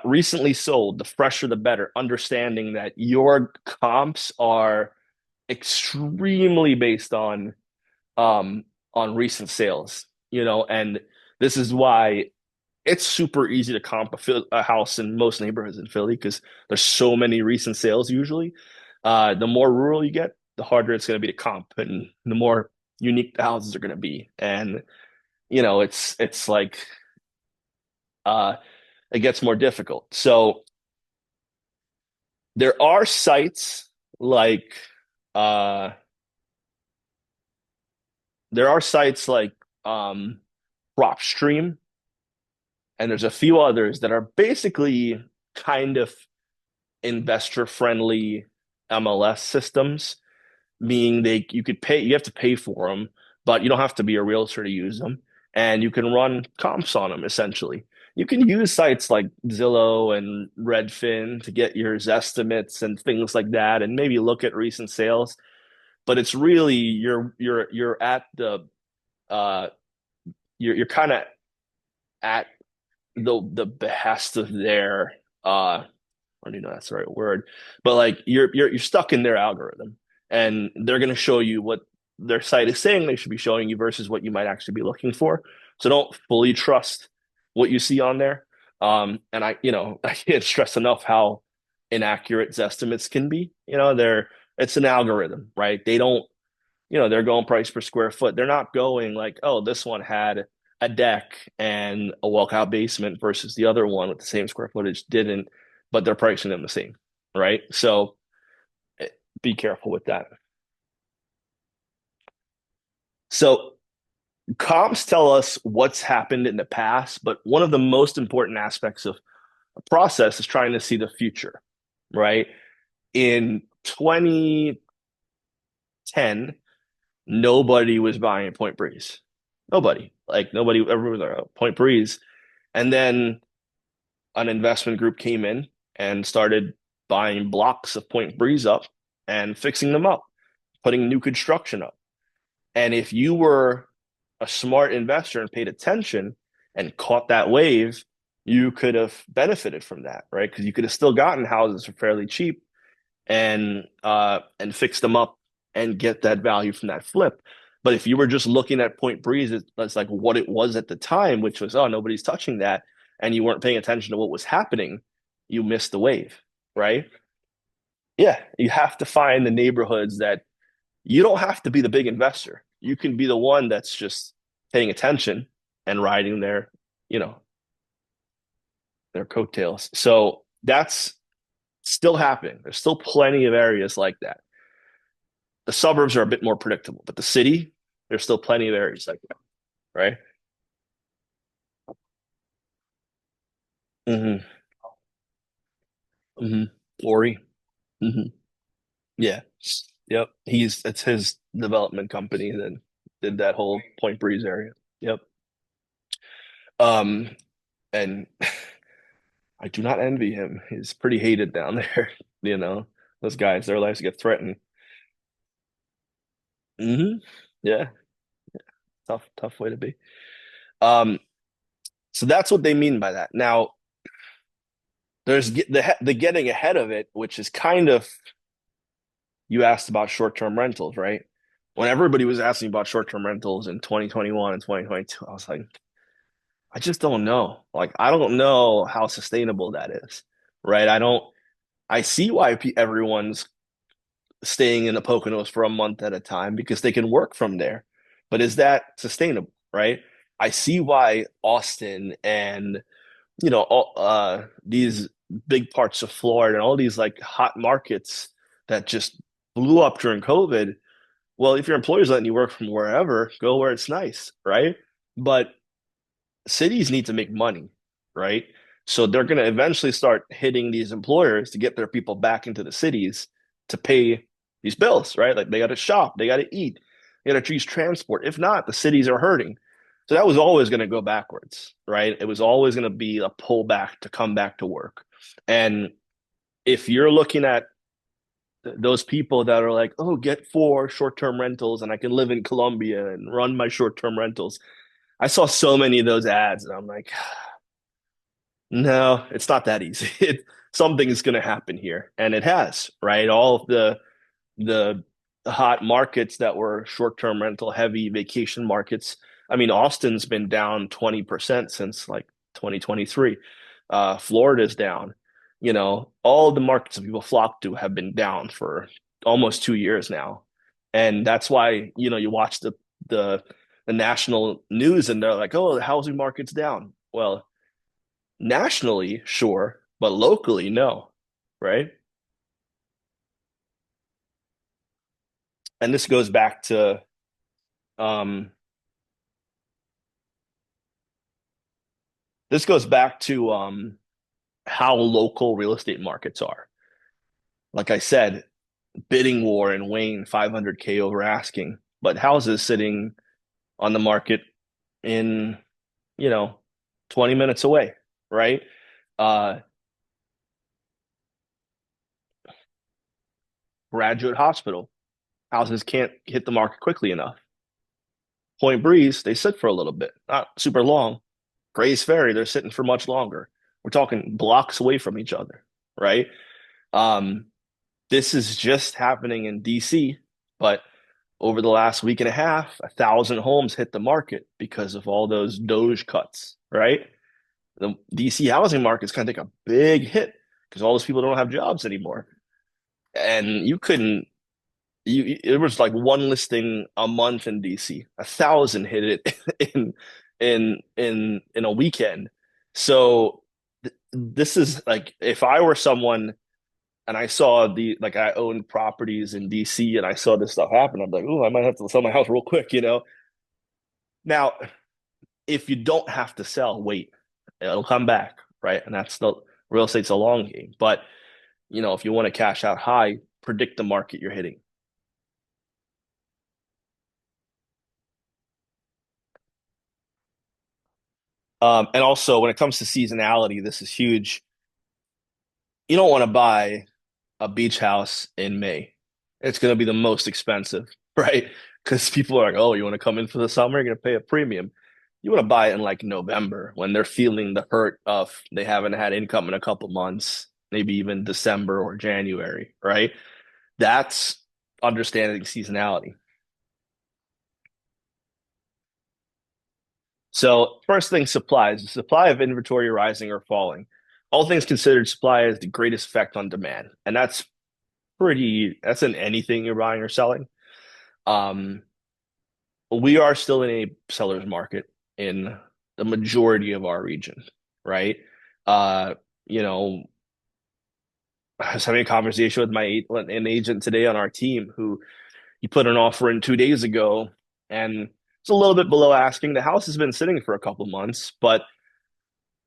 Speaker 1: Recently sold, the fresher the better, understanding that your comps are extremely based um on recent sales, and this is why it's super easy to comp a house in most neighborhoods in Philly because there's so many recent sales usually. The more rural you get, the harder it's going to be to comp, and the more unique the houses are going to be. And it's like uh, it gets more difficult. So there are sites like uh, there are sites like PropStream, and there's a few others that are basically kind of investor friendly MLS systems, meaning you have to pay for them, but you don't have to be a realtor to use them, and you can run comps on them essentially. You can use sites like Zillow and Redfin to get your estimates and things like that, and maybe look at recent sales. But it's really you're at the uh you're kind of at the behest of their I don't even know that's the right word, but like you're stuck in their algorithm, and they're going to show you what their site is saying they should be showing you versus what you might actually be looking for. So don't fully trust what you see on there. And I can't stress enough how inaccurate estimates can be. It's an algorithm, right? They don't, they're going price per square foot. They're not going like, oh, this one had a deck and a walkout basement versus the other one with the same square footage didn't, but they're pricing them the same, right? So be careful with that. So comps tell us what's happened in the past, but one of the most important aspects of a process is trying to see the future, right? In 2010, nobody was buying Point Breeze. Nobody. Like nobody ever was like, "Oh, Point Breeze." And then an investment group came in and started buying blocks of Point Breeze up and fixing them up, putting new construction up. And if you were a smart investor and paid attention and caught that wave, you could have benefited from that, right? Because you could have still gotten houses for fairly cheap and fix them up and get that value from that flip. But if you were just looking at Point Breeze as like what it was at the time, which was, oh, nobody's touching that, and you weren't paying attention to what was happening, you missed the wave, right? Yeah, you have to find the neighborhoods that you don't have to be the big investor. You can be the one that's just paying attention and riding their coattails. So that's still happening. There's still plenty of areas like that. The suburbs are a bit more predictable, but the city, there's still plenty of areas like that, right? Mm-hmm. Mm-hmm. Ori. Mm-hmm. Yeah. Yep. It's his development company that did that whole Point Breeze area. Yep. Um, and I do not envy him. He's pretty hated down there. You know, those guys, their lives get threatened. Hmm. Yeah. Tough way to be. Um, so that's what they mean by that. Now, there's the getting ahead of it, which is kind of you asked about short-term rentals, right? When everybody was asking about short-term rentals in 2021 and 2022, I was like, I just don't know. Like, I don't know how sustainable that is, right? I see why everyone's staying in the Poconos for a month at a time because they can work from there. But is that sustainable, right? I see why Austin and these big parts of Florida and all these like hot markets that just blew up during COVID. Well, if your employer's letting you work from wherever, go where it's nice, right? But cities need to make money, right? So they're going to eventually start hitting these employers to get their people back into the cities to pay these bills, right? Like they got to shop, they got to eat, they got to choose transport. If not, the cities are hurting. So that was always going to go backwards, right? It was always going to be a pullback to come back to work. And if you're looking at those people that are like, oh, get 4 short-term rentals and I can live in Colombia and run my short-term rentals. I saw so many of those ads and I'm like, no, it's not that easy. Something is going to happen here. And it has, right? All of the hot markets that were short-term rental heavy vacation markets. I mean, Austin's been down 20% since like 2023. Florida's down. All the markets that people flock to have been down for almost 2 years now. And that's why, you watch the the national news and they're like, oh, the housing market's down. Well, nationally, sure, but locally, no, right? And this goes back to um how local real estate markets are. Like I said, bidding war in Wayne, 500K over asking, but houses sitting on the market in, you know, 20 minutes away, right? Uh, Graduate Hospital, houses can't hit the market quickly enough. Point Breeze, they sit for a little bit, not super long. Gray's Ferry, they're sitting for much longer. We're talking blocks away from each other, right? Um, this is just happening in DC, but over the last week and a half, 1,000 homes hit the market because of all those Doge cuts, right? The DC housing market's going to take a big hit because all those people don't have jobs anymore. And you couldn't, it was like one listing a month in DC. 1,000 hit it in a weekend. So this is like if I were someone and I saw the like I owned properties in DC and I saw this stuff happen, I'm like, oh, I might have to sell my house real quick, you know. Now, if you don't have to sell, wait, it'll come back, right? And that's the real estate's a long game. But you know, if you want to cash out high, predict the market you're hitting. And also, when it comes to seasonality, this is huge. You don't want to buy a beach house in May. It's going to be the most expensive, right? Because people are like, oh, you want to come in for the summer? You're going to pay a premium. You want to buy it in like November when they're feeling the hurt of they haven't had income in a couple months, maybe even December or January, right? That's understanding seasonality. So first thing, supply. Is the supply of inventory rising or falling? All things considered, supply has the greatest effect on demand, and that's in anything you're buying or selling. Um, we are still in a seller's market in the majority of our region, right? Uh, you know, I was having a conversation with an agent today on our team who he put an offer in 2 days ago, and it's a little bit below asking. The house has been sitting for a couple months, but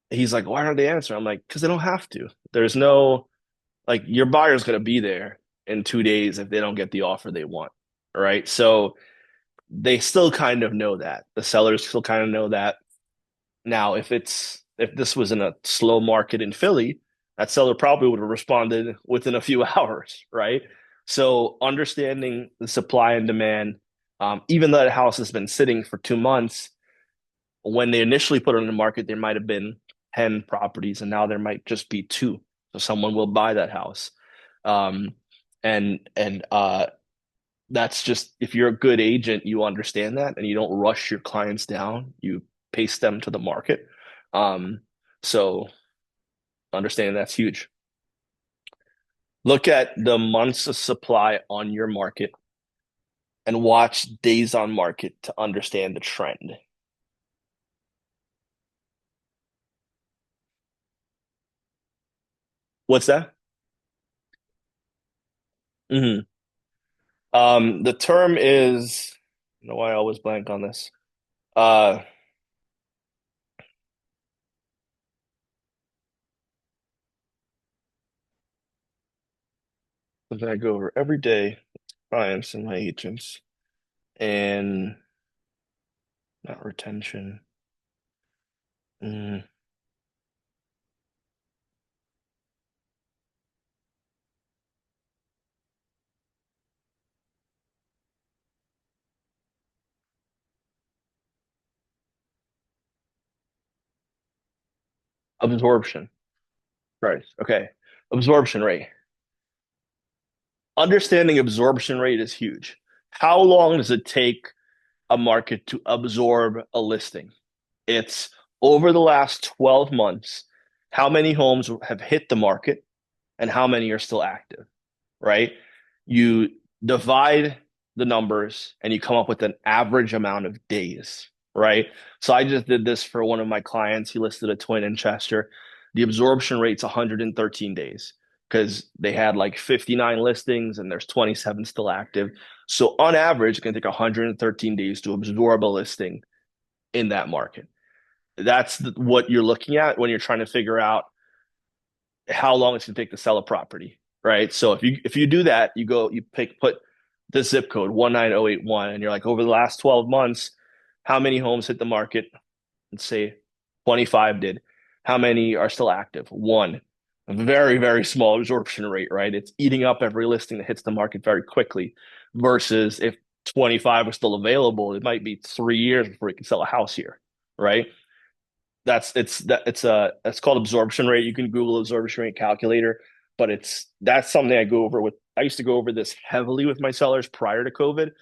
Speaker 1: he's like, why aren't they answering? I'm like, because they don't have to. There's no like your buyer's gonna be there in 2 days if they don't get the offer they want. Right. So they still kind of know that. The sellers still kind of know that. Now, if this was in a slow market in Philly, that seller probably would have responded within a few hours, right? So understanding the supply and demand, even though the house has been sitting for 2 months, when they initially put it on the market, there might have been 10 properties, and now there might just be two. So someone will buy that house. Um, and that's just if you're a good agent, you understand that and you don't rush your clients down, you pace them to the market. Um, so understanding that's huge. Look at the months of supply on your market and watch days on market to understand the trend. What's that? Hmm. The term is, I don't know why I always blank on this. Uh, Something I go over every day, clients and my agents, and not retention. Mm, Absorption. Right. Okay. Absorption rate. Understanding absorption rate is huge. How long does it take a market to absorb a listing? It's over the last 12 months, how many homes have hit the market and how many are still active, right? You divide the numbers and you come up with an average amount of days, right? So I just did this for one of my clients. He listed a twin in Chester. The absorption rate's 113 days because they had like 59 listings and there's 27 still active. So on average, it's going to take 113 days to absorb a listing in that market. That's what you're looking at when you're trying to figure out how long it's going to take to sell a property, right? So if you do that, you put the zip code 19081, and you're like, over the last 12 months, how many homes hit the market? Let's say 25 did. How many are still active? One. A very, very small absorption rate, right? It's eating up every listing that hits the market very quickly. Versus if 25 was still available, it might be 3 years before you can sell a house here, right? It's called absorption rate. You can Google absorption rate calculator, but that's something I go over with. I used to go over this heavily with my sellers prior to COVID.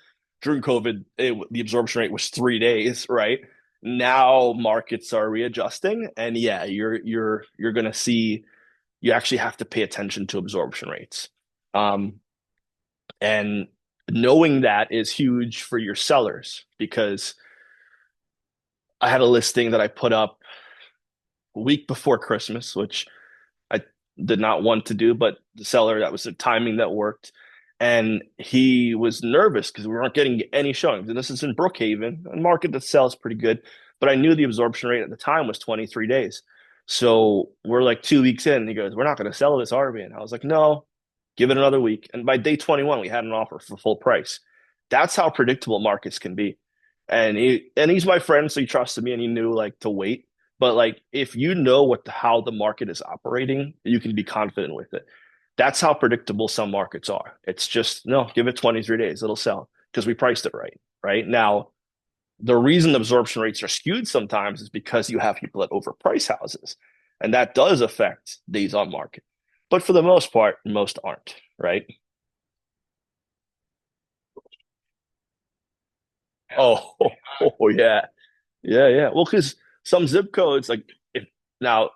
Speaker 1: During COVID, the absorption rate was 3 days, right? Now markets are readjusting, and yeah, you're gonna see you actually have to pay attention to absorption rates. Um, and knowing that is huge for your sellers because I had a listing that I put up a week before Christmas, which I did not want to do, but the seller, that was the timing that worked. And he was nervous because we weren't getting any showings. And this is in Brookhaven, a market that sells pretty good. But I knew the absorption rate at the time was 23 days. So we're like 2 weeks in. And he goes, "We're not going to sell this RV." And I was like, "No, give it another week." And by day 21, we had an offer for full price. That's how predictable markets can be. And he's my friend, so he trusted me and he knew like to wait. But like if you know how the market is operating, you can be confident with it. That's how predictable some markets are. It's just no, give it 23 days, it'll sell because we priced it right. Right now, the reason absorption rates are skewed sometimes is because you have people that overprice houses, and that does affect days on market. But for the most part, most aren't. Right? Oh, oh yeah, yeah, yeah. Well, because some zip codes, like if now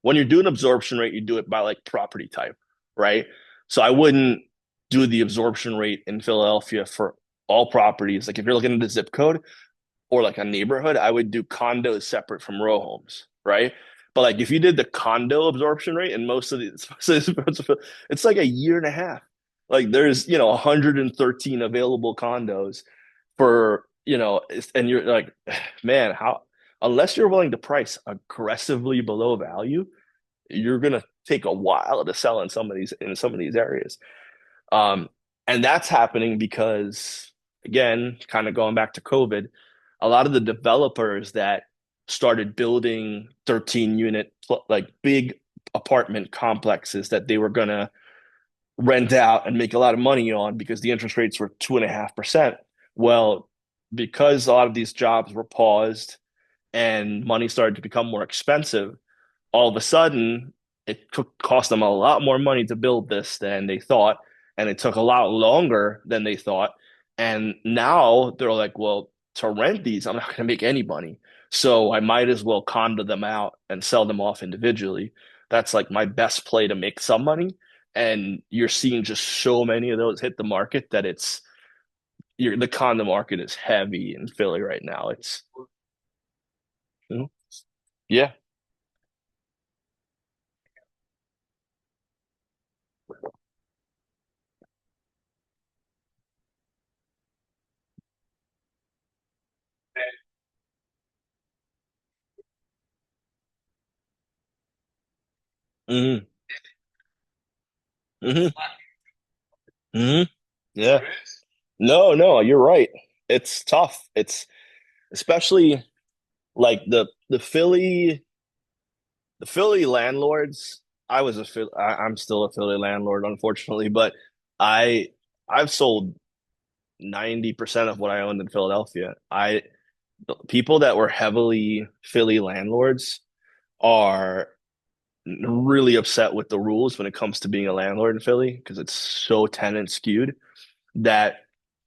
Speaker 1: when you're doing absorption rate, you do it by like property type, right? So I wouldn't do the absorption rate in Philadelphia for all properties. Like if you're looking at the zip code or like a neighborhood, I would do condos separate from row homes, right? But like if you did the condo absorption rate in most of these, it's like a year and a half. Like there's 113 available condos for and you're like, man, how unless you're willing to price aggressively below value, you're gonna take a while to sell in some of these areas. Um, and that's happening because, again, kind of going back to COVID, a lot of the developers that started building 13 unit like big apartment complexes that they were gonna rent out and make a lot of money on because the interest rates were 2.5%. Well, because a lot of these jobs were paused and money started to become more expensive, all of a sudden cost them a lot more money to build this than they thought, and it took a lot longer than they thought. And now they're like, well, to rent these, I'm not going to make any money. So I might as well condo them out and sell them off individually. That's like my best play to make some money. And you're seeing just so many of those hit the market that the condo market is heavy in Philly right now. It's Mhm. Yeah. Hmm. Hmm. Hmm. Yeah. No, no, you're right. It's tough. It's especially like the Philly landlords. I'm still a Philly landlord, unfortunately, but I I've sold 90% of what I owned in Philadelphia. The people that were heavily Philly landlords are really upset with the rules when it comes to being a landlord in Philly because it's so tenant skewed that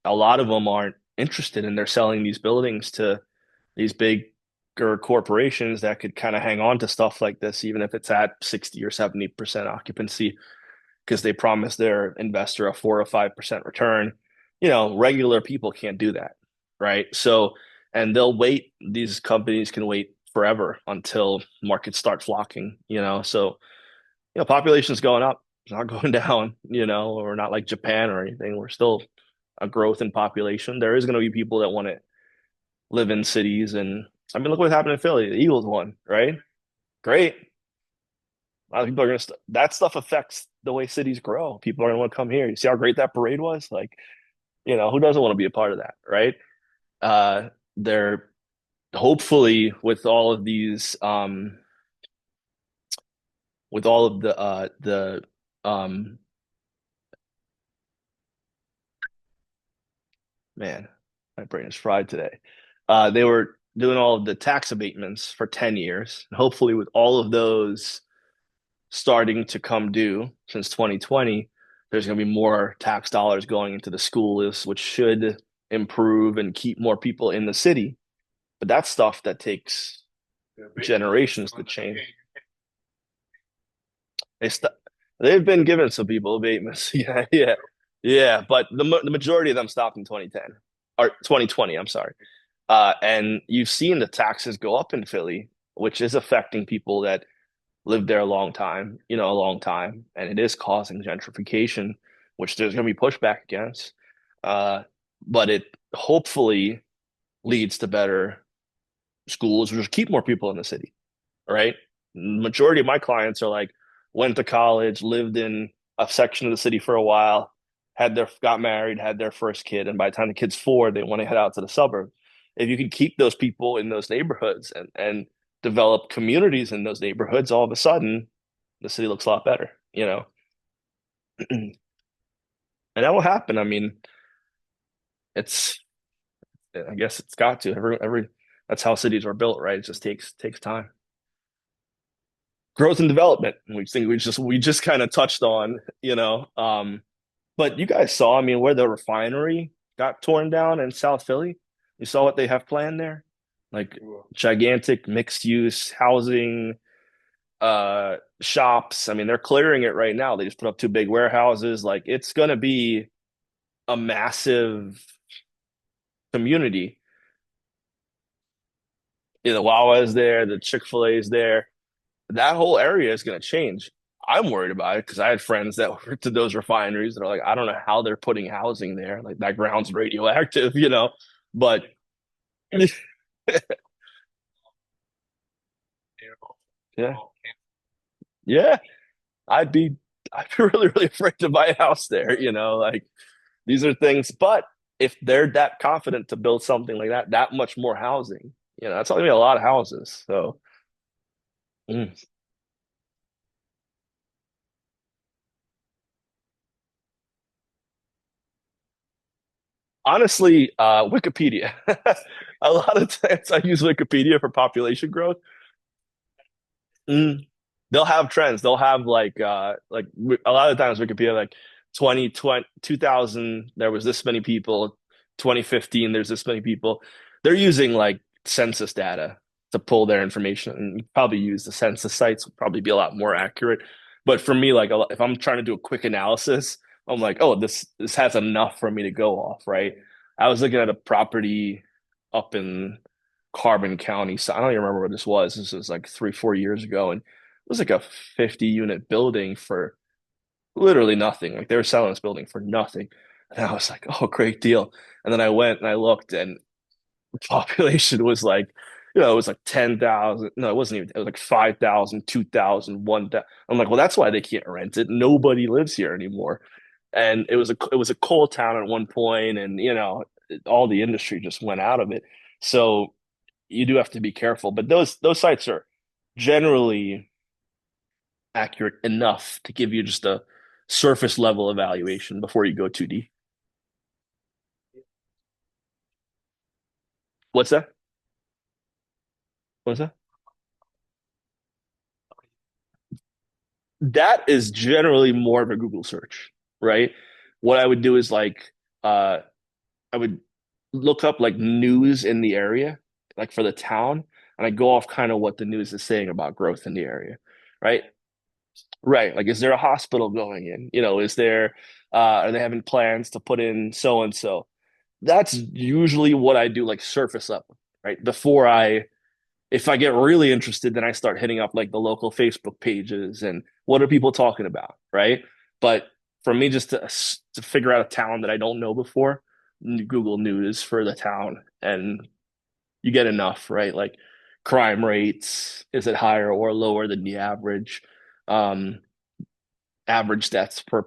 Speaker 1: a lot of them aren't interested and they're selling these buildings to these bigger corporations that could kind of hang on to stuff like this, even if it's at 60 or 70% occupancy, because they promise their investor a 4 or 5% return. Regular people can't do that, right? So, and these companies can wait forever until markets start flocking, so population's going up, it's not going down, or not like Japan or anything. We're still a growth in population. There is going to be people that want to live in cities, and I mean, look what happened in Philly. The Eagles won, right? Great. A lot of people are going to that stuff affects the way cities grow. People are going to want to come here. You see how great that parade was? Like, who doesn't want to be a part of that, right? They're hopefully with all of the um man, my brain is fried today. They were doing all of the tax abatements for 10 years. And hopefully, with all of those starting to come due since 2020, there's going to be more tax dollars going into the schools, which should improve and keep more people in the city. But that's stuff that takes generations to change. They st they've been giving some people abatements. Yeah, yeah, yeah. But the majority of them stopped in 2010 or 2020. I'm sorry. And you've seen the taxes go up in Philly, which is affecting people that lived there a long time, a long time, and it is causing gentrification, which there's going to be pushback against. Uh, but it hopefully leads to better schools, which keep more people in the city, right? Majority of my clients are like went to college, lived in a section of the city for a while, got married, had their first kid, and by the time the kid's 4, they want to head out to the suburbs. If you can keep those people in those neighborhoods and develop communities in those neighborhoods, all of a sudden the city looks a lot better, and that will happen. I mean, it's I guess it's got to every that's how cities are built, right? It just takes time. Growth and development. We just kind of touched on, but you guys saw, I mean, where the refinery got torn down in South Philly. You saw what they have planned there, like gigantic mixed use housing, shops. I mean, they're clearing it right now. They just put up 2 big warehouses. Like it's gonna be a massive community. The Wawa is there, the Chick-fil-A is there. That whole area is going to change. I'm worried about it because I had friends that worked at those refineries that are like, I don't know how they're putting housing there. Like that ground's radioactive, But yeah, yeah, I'd be I'd be really, really afraid to buy a house there, like these are things. But if they're that confident to build something like that much more housing, that's only a lot of houses. So mm. Honestly, Wikipedia. A lot of times I use Wikipedia for population growth. Mm. They'll have trends. They'll have like a lot of times Wikipedia like 2020 2000 there was this many people, 2015 there's this many people. They're using like census data to pull their information and you probably use the census sites would probably be a lot more accurate. But for me like if I'm trying to do a quick analysis, I'm like, "Oh, this has enough for me to go off," right? I was looking at a property up in Carbon County. So I don't even remember what this was. This was like 3, 4 years ago, and it was like a 50 unit building for literally nothing. Like they were selling this building for nothing. And I was like, oh, great deal. And then I went and I looked, and the population was like, it was like 10,000. No, it wasn't even, it was like 5,000, 2,000, 1,000. I'm like, well, that's why they can't rent it. Nobody lives here anymore. And it was a coal town at one point, and all the industry just went out of it. So you do have to be careful, but those sites are generally accurate enough to give you just a surface level evaluation before you go too deep. What's that? What's that? That is generally more of a Google search, right? What I would do is like I would look up like news in the area, like for the town, and I go off kind of what the news is saying about growth in the area, right? Right. Like, is there a hospital going in? Is there, are they having plans to put in so and so? That's usually what I do, like surface level, right? If I get really interested, then I start hitting up like the local Facebook pages and what are people talking about, right? But for me, just to figure out a town that I don't know before, Google News for the town, and you get enough, right? Like crime rates, is it higher or lower than the average? Um, average deaths per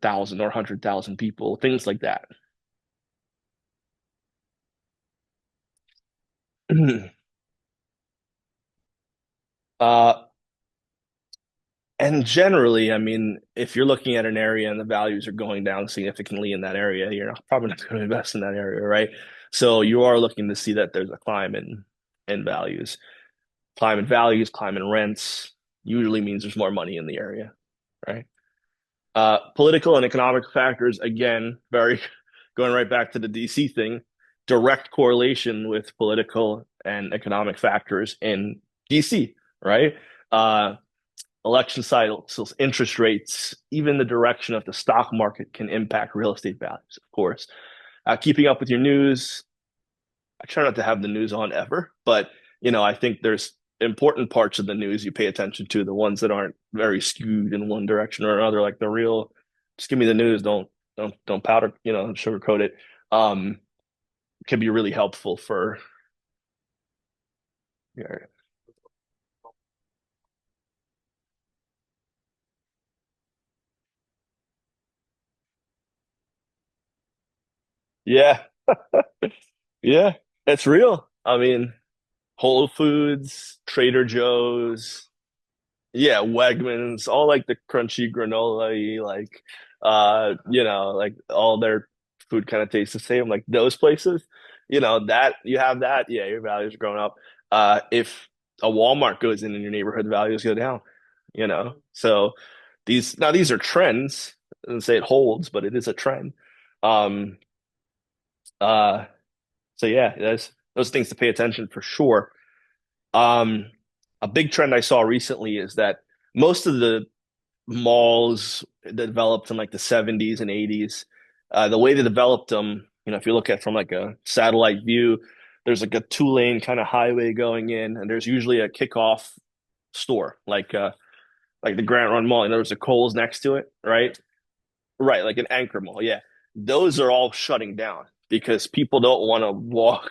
Speaker 1: thousand or 100,000 people, things like that. uh, and generally, I mean, if you're looking at an area and the values are going down significantly in that area, you're probably not going to invest in that area, right? So you are looking to see that there's a climb in values. Climb in values, climb in rents usually means there's more money in the area, right? Political and economic factors, again, very going right back to the DC thing, direct correlation with political and economic factors in DC, right? Uh, Election cycles, interest rates, even the direction of the stock market can impact real estate values, of course. Keeping up with your news, I try not to have the news on ever, but I think there's important parts of the news you pay attention to, the ones that aren't very skewed in one direction or another, like the real, just give me the news, don't powder, sugarcoat it. Um, can be really helpful for yeah. Yeah, yeah, it's real. I mean, Whole Foods, Trader Joe's, yeah, Wegmans, all like the crunchy granola, like like all their food kind of tastes the same. Like those places, that you have that, yeah, your values are going up. If a Walmart goes in your neighborhood, the values go down, So these are trends. I don't say it holds, but it is a trend. Um, uh, so yeah, there's those things to pay attention for sure. Um, a big trend I saw recently is that most of the malls that developed in like the 70s and 80s, the way they developed them, if you look at from like a satellite view, there's like a two-lane kind of highway going in, and there's usually a kickoff store, like the Grant Run Mall, and there's a Kohl's next to it, right? Right, like an anchor mall. Yeah. Those are all shutting down because people don't want to walk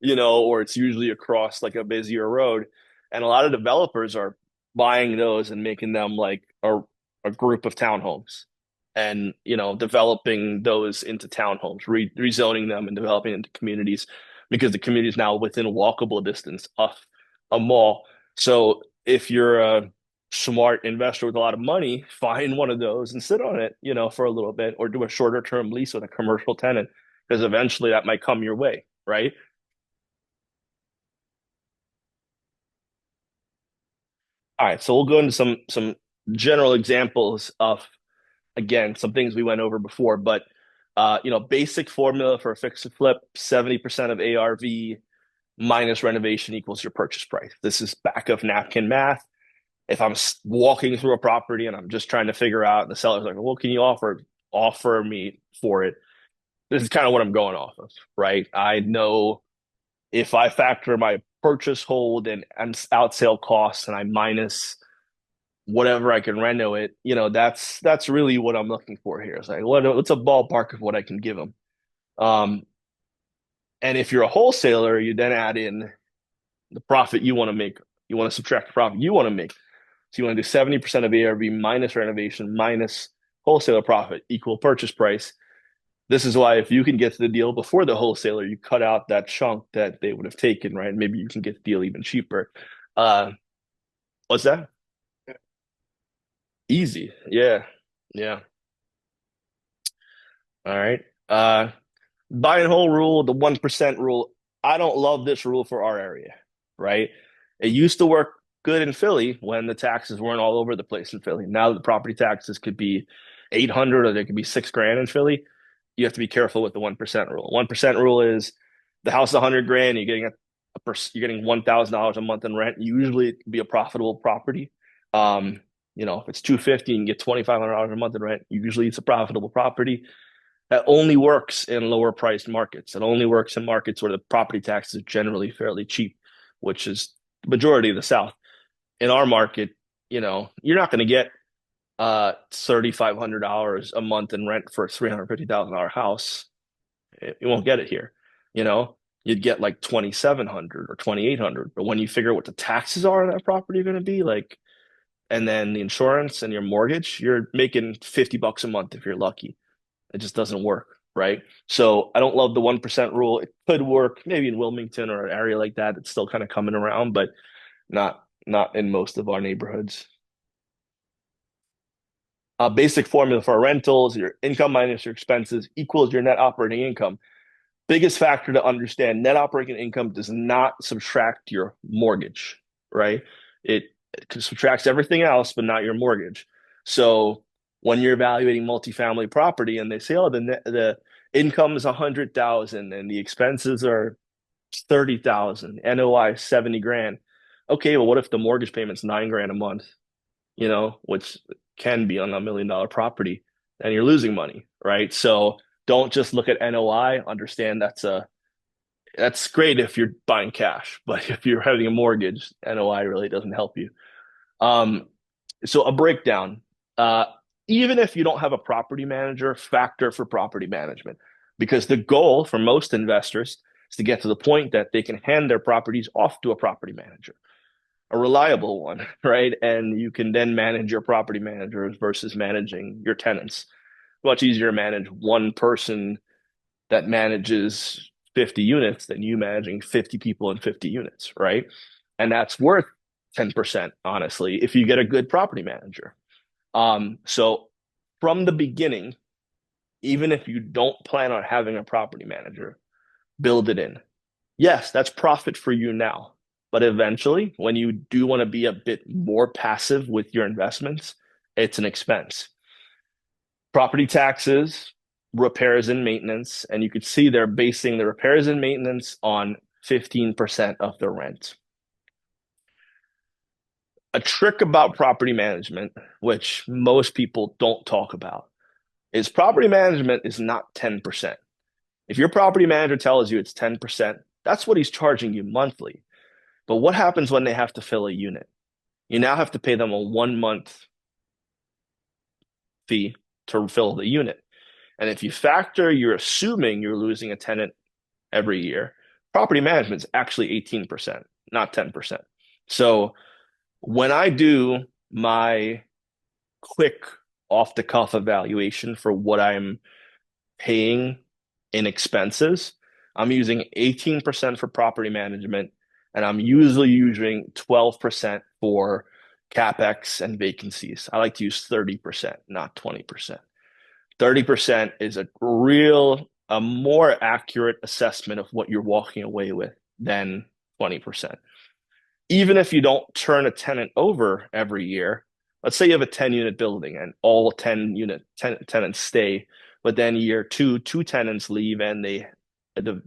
Speaker 1: or it's usually across like a busier road. And a lot of developers are buying those and making them like a group of townhomes and, developing those into townhomes, rezoning them and developing into communities because the community is now within walkable distance of a mall. So if you're a smart investor with a lot of money, find one of those and sit on it, for a little bit or do a shorter term lease with a commercial tenant because eventually that might come your way, right? All right, so we'll go into some general examples of again some things we went over before, but basic formula for a fix and flip: 70% of ARV minus renovation equals your purchase price. This is back of napkin math. If I'm walking through a property and I'm just trying to figure out, and the seller's like, "What can you offer me for it?" This is kind of what I'm going off of, right? I know if I factor my purchase hold and out sale costs and I minus whatever I can reno it, that's really what I'm looking for here. It's like what's a ballpark of what I can give them. Um, and if you're a wholesaler, you then add in the profit you want to make. You want to subtract the profit you want to make. So you want to do 70% of ARV minus renovation minus wholesaler profit equal purchase price. This is why if you can get to the deal before the wholesaler, you cut out that chunk that they would have taken, right? Maybe you can get the deal even cheaper. Uh, what's that? Easy. Yeah. Yeah. All right. Buy and hold rule, the 1% rule. I don't love this rule for our area, right? It used to work good in Philly when the taxes weren't all over the place in Philly. Now the property taxes could be 800 or they could be 6 grand in Philly. You have to be careful with the 1% rule. 1% rule is the house is 100 grand, you're getting $1,000 a month in rent. Usually it can be a profitable property. If it's 250 and you get $2,500 a month in rent, usually it's a profitable property. That only works in lower priced markets. It only works in markets where the property tax is generally fairly cheap, which is the majority of the South. In our market, you're not going to get $3,500 a month in rent for a $350,000 house. You won't get it here. You know, you'd get like 2,700 or 2,800. But when you figure what the taxes are on that property are going to be, like and then the insurance and your mortgage, you're making $50 a month if you're lucky. It just doesn't work, right? So I don't love the 1% rule. It could work maybe in Wilmington or an area like that. It's still kind of coming around, but not in most of our neighborhoods. A basic formula for rentals: your income minus your expenses equals your net operating income. Biggest factor to understand: net operating income does not subtract your mortgage, right? It, it subtracts everything else, but not your mortgage. So when you're evaluating multifamily property and they say, oh, the income is 100,000 and the expenses are 30,000, NOI 70 grand. Okay, well, what if the mortgage payment's 9 grand a month, which can be on $1 million property, and you're losing money, right? So don't just look at NOI. Understand that's great if you're buying cash, but if you're having a mortgage, NOI really doesn't help you. Um, so a breakdown. Uh, Even if you don't have a property manager, factor for property management, because the goal for most investors is to get to the point that they can hand their properties off to a property manager, a reliable one, right? And you can then manage your property managers versus managing your tenants. Much easier to manage one person that manages 50 units than you managing 50 people and 50 units, right? And that's worth 10%, honestly, if you get a good property manager. So from the beginning, even if you don't plan on having a property manager, build it in. Yes, that's profit for you now. But eventually, when you do want to be a bit more passive with your investments, it's an expense. Property taxes, repairs and maintenance, and you could see they're basing the repairs and maintenance on 15% of the rent. A trick about property management, which most people don't talk about, is property management is not 10%. If your property manager tells you it's 10%, that's what he's charging you monthly. But what happens when they have to fill a unit? You now have to pay them a 1 month fee to fill the unit. And if you factor, you're assuming you're losing a tenant every year. Property management is actually 18%, not 10%. So when I do my quick off the cuff evaluation for what I'm paying in expenses, I'm using 18% for property management, and I'm usually using 12% for capex and vacancies. I like to use 30%, not 20%. 30% is a more accurate assessment of what you're walking away with than 20%. Even if you don't turn a tenant over every year, let's say you have a 10-unit building and all 10 tenants stay, but then year two tenants leave and the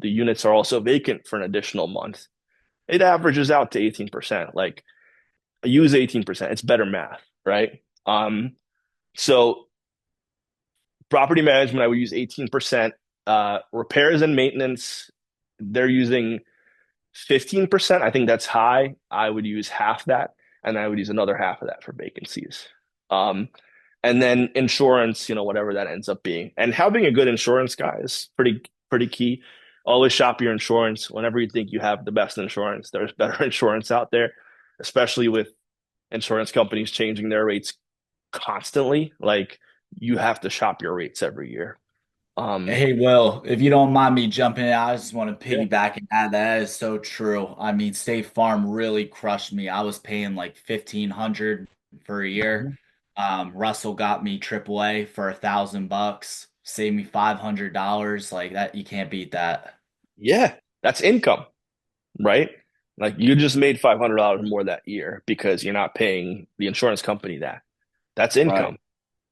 Speaker 1: units are also vacant for an additional month. It averages out to 18%. Like, use 18%. It's better math, right? So property management, I would use 18%. Repairs and maintenance, they're using 15%. I think that's high. I would use half that, and I would use another half of that for vacancies. Um, and then insurance, whatever that ends up being. And having a good insurance guy is pretty key. Always shop your insurance whenever you think you have the best insurance. There's better insurance out there, especially with insurance companies changing their rates constantly. Like, you have to shop your rates every year. Um,
Speaker 3: Hey, Will, if you don't mind me jumping in, I just want to
Speaker 1: yeah.
Speaker 3: piggyback and add that is so true. I mean, State Farm really crushed me. I was paying like 1,500 for a year. Russell got me AAA for $1,000, saved me $500. Like that, you can't beat that.
Speaker 1: Yeah, that's income, right? Like, you just made $500 more that year because you're not paying the insurance company that. That's
Speaker 3: Right.
Speaker 1: income.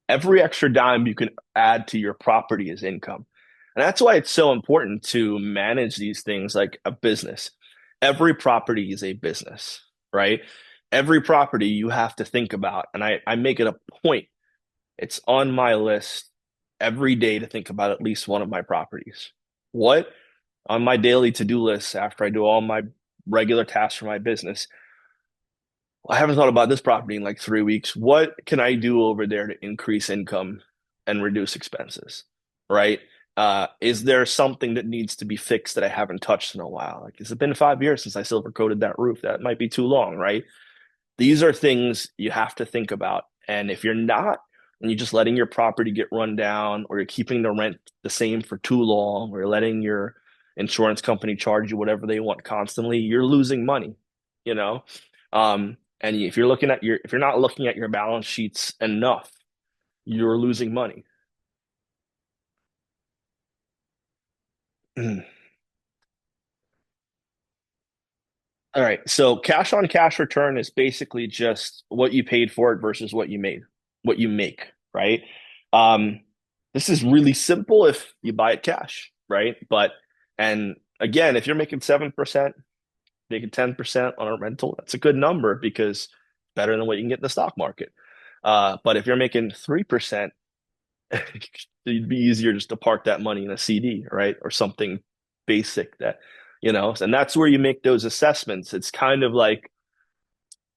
Speaker 1: Every extra dime you can add to your property is income. And that's why it's so important to manage these things like a business. Every property is a business, right? Every property you have to think about. And I make it a point. It's on my list every day to think about at least one of my properties. What on my daily to-do list after I do all my regular tasks for my business? I haven't thought about this property in like 3 weeks. What can I do over there to increase income and reduce expenses? Right? Is there something that needs to be fixed that I haven't touched in a while? Like, has it been 5 years since I silver coated that roof? That might be too long, right? These are things you have to think about. And if you're not, and you're just letting your property get run down, or you're keeping the rent the same for too long, or you're letting your insurance company charge you whatever they want constantly, you're losing money, you know? And if you're not looking at your balance sheets enough, you're losing money. All right. So cash on cash return is basically just what you paid for it versus what you make, right? Um, this is really simple if you buy it cash, right? And again, if you're making 7%, making 10% on a rental, that's a good number because better than what you can get in the stock market. But if you're making 3%, it'd be easier just to park that money in a CD, right? Or something basic and that's where you make those assessments. It's kind of like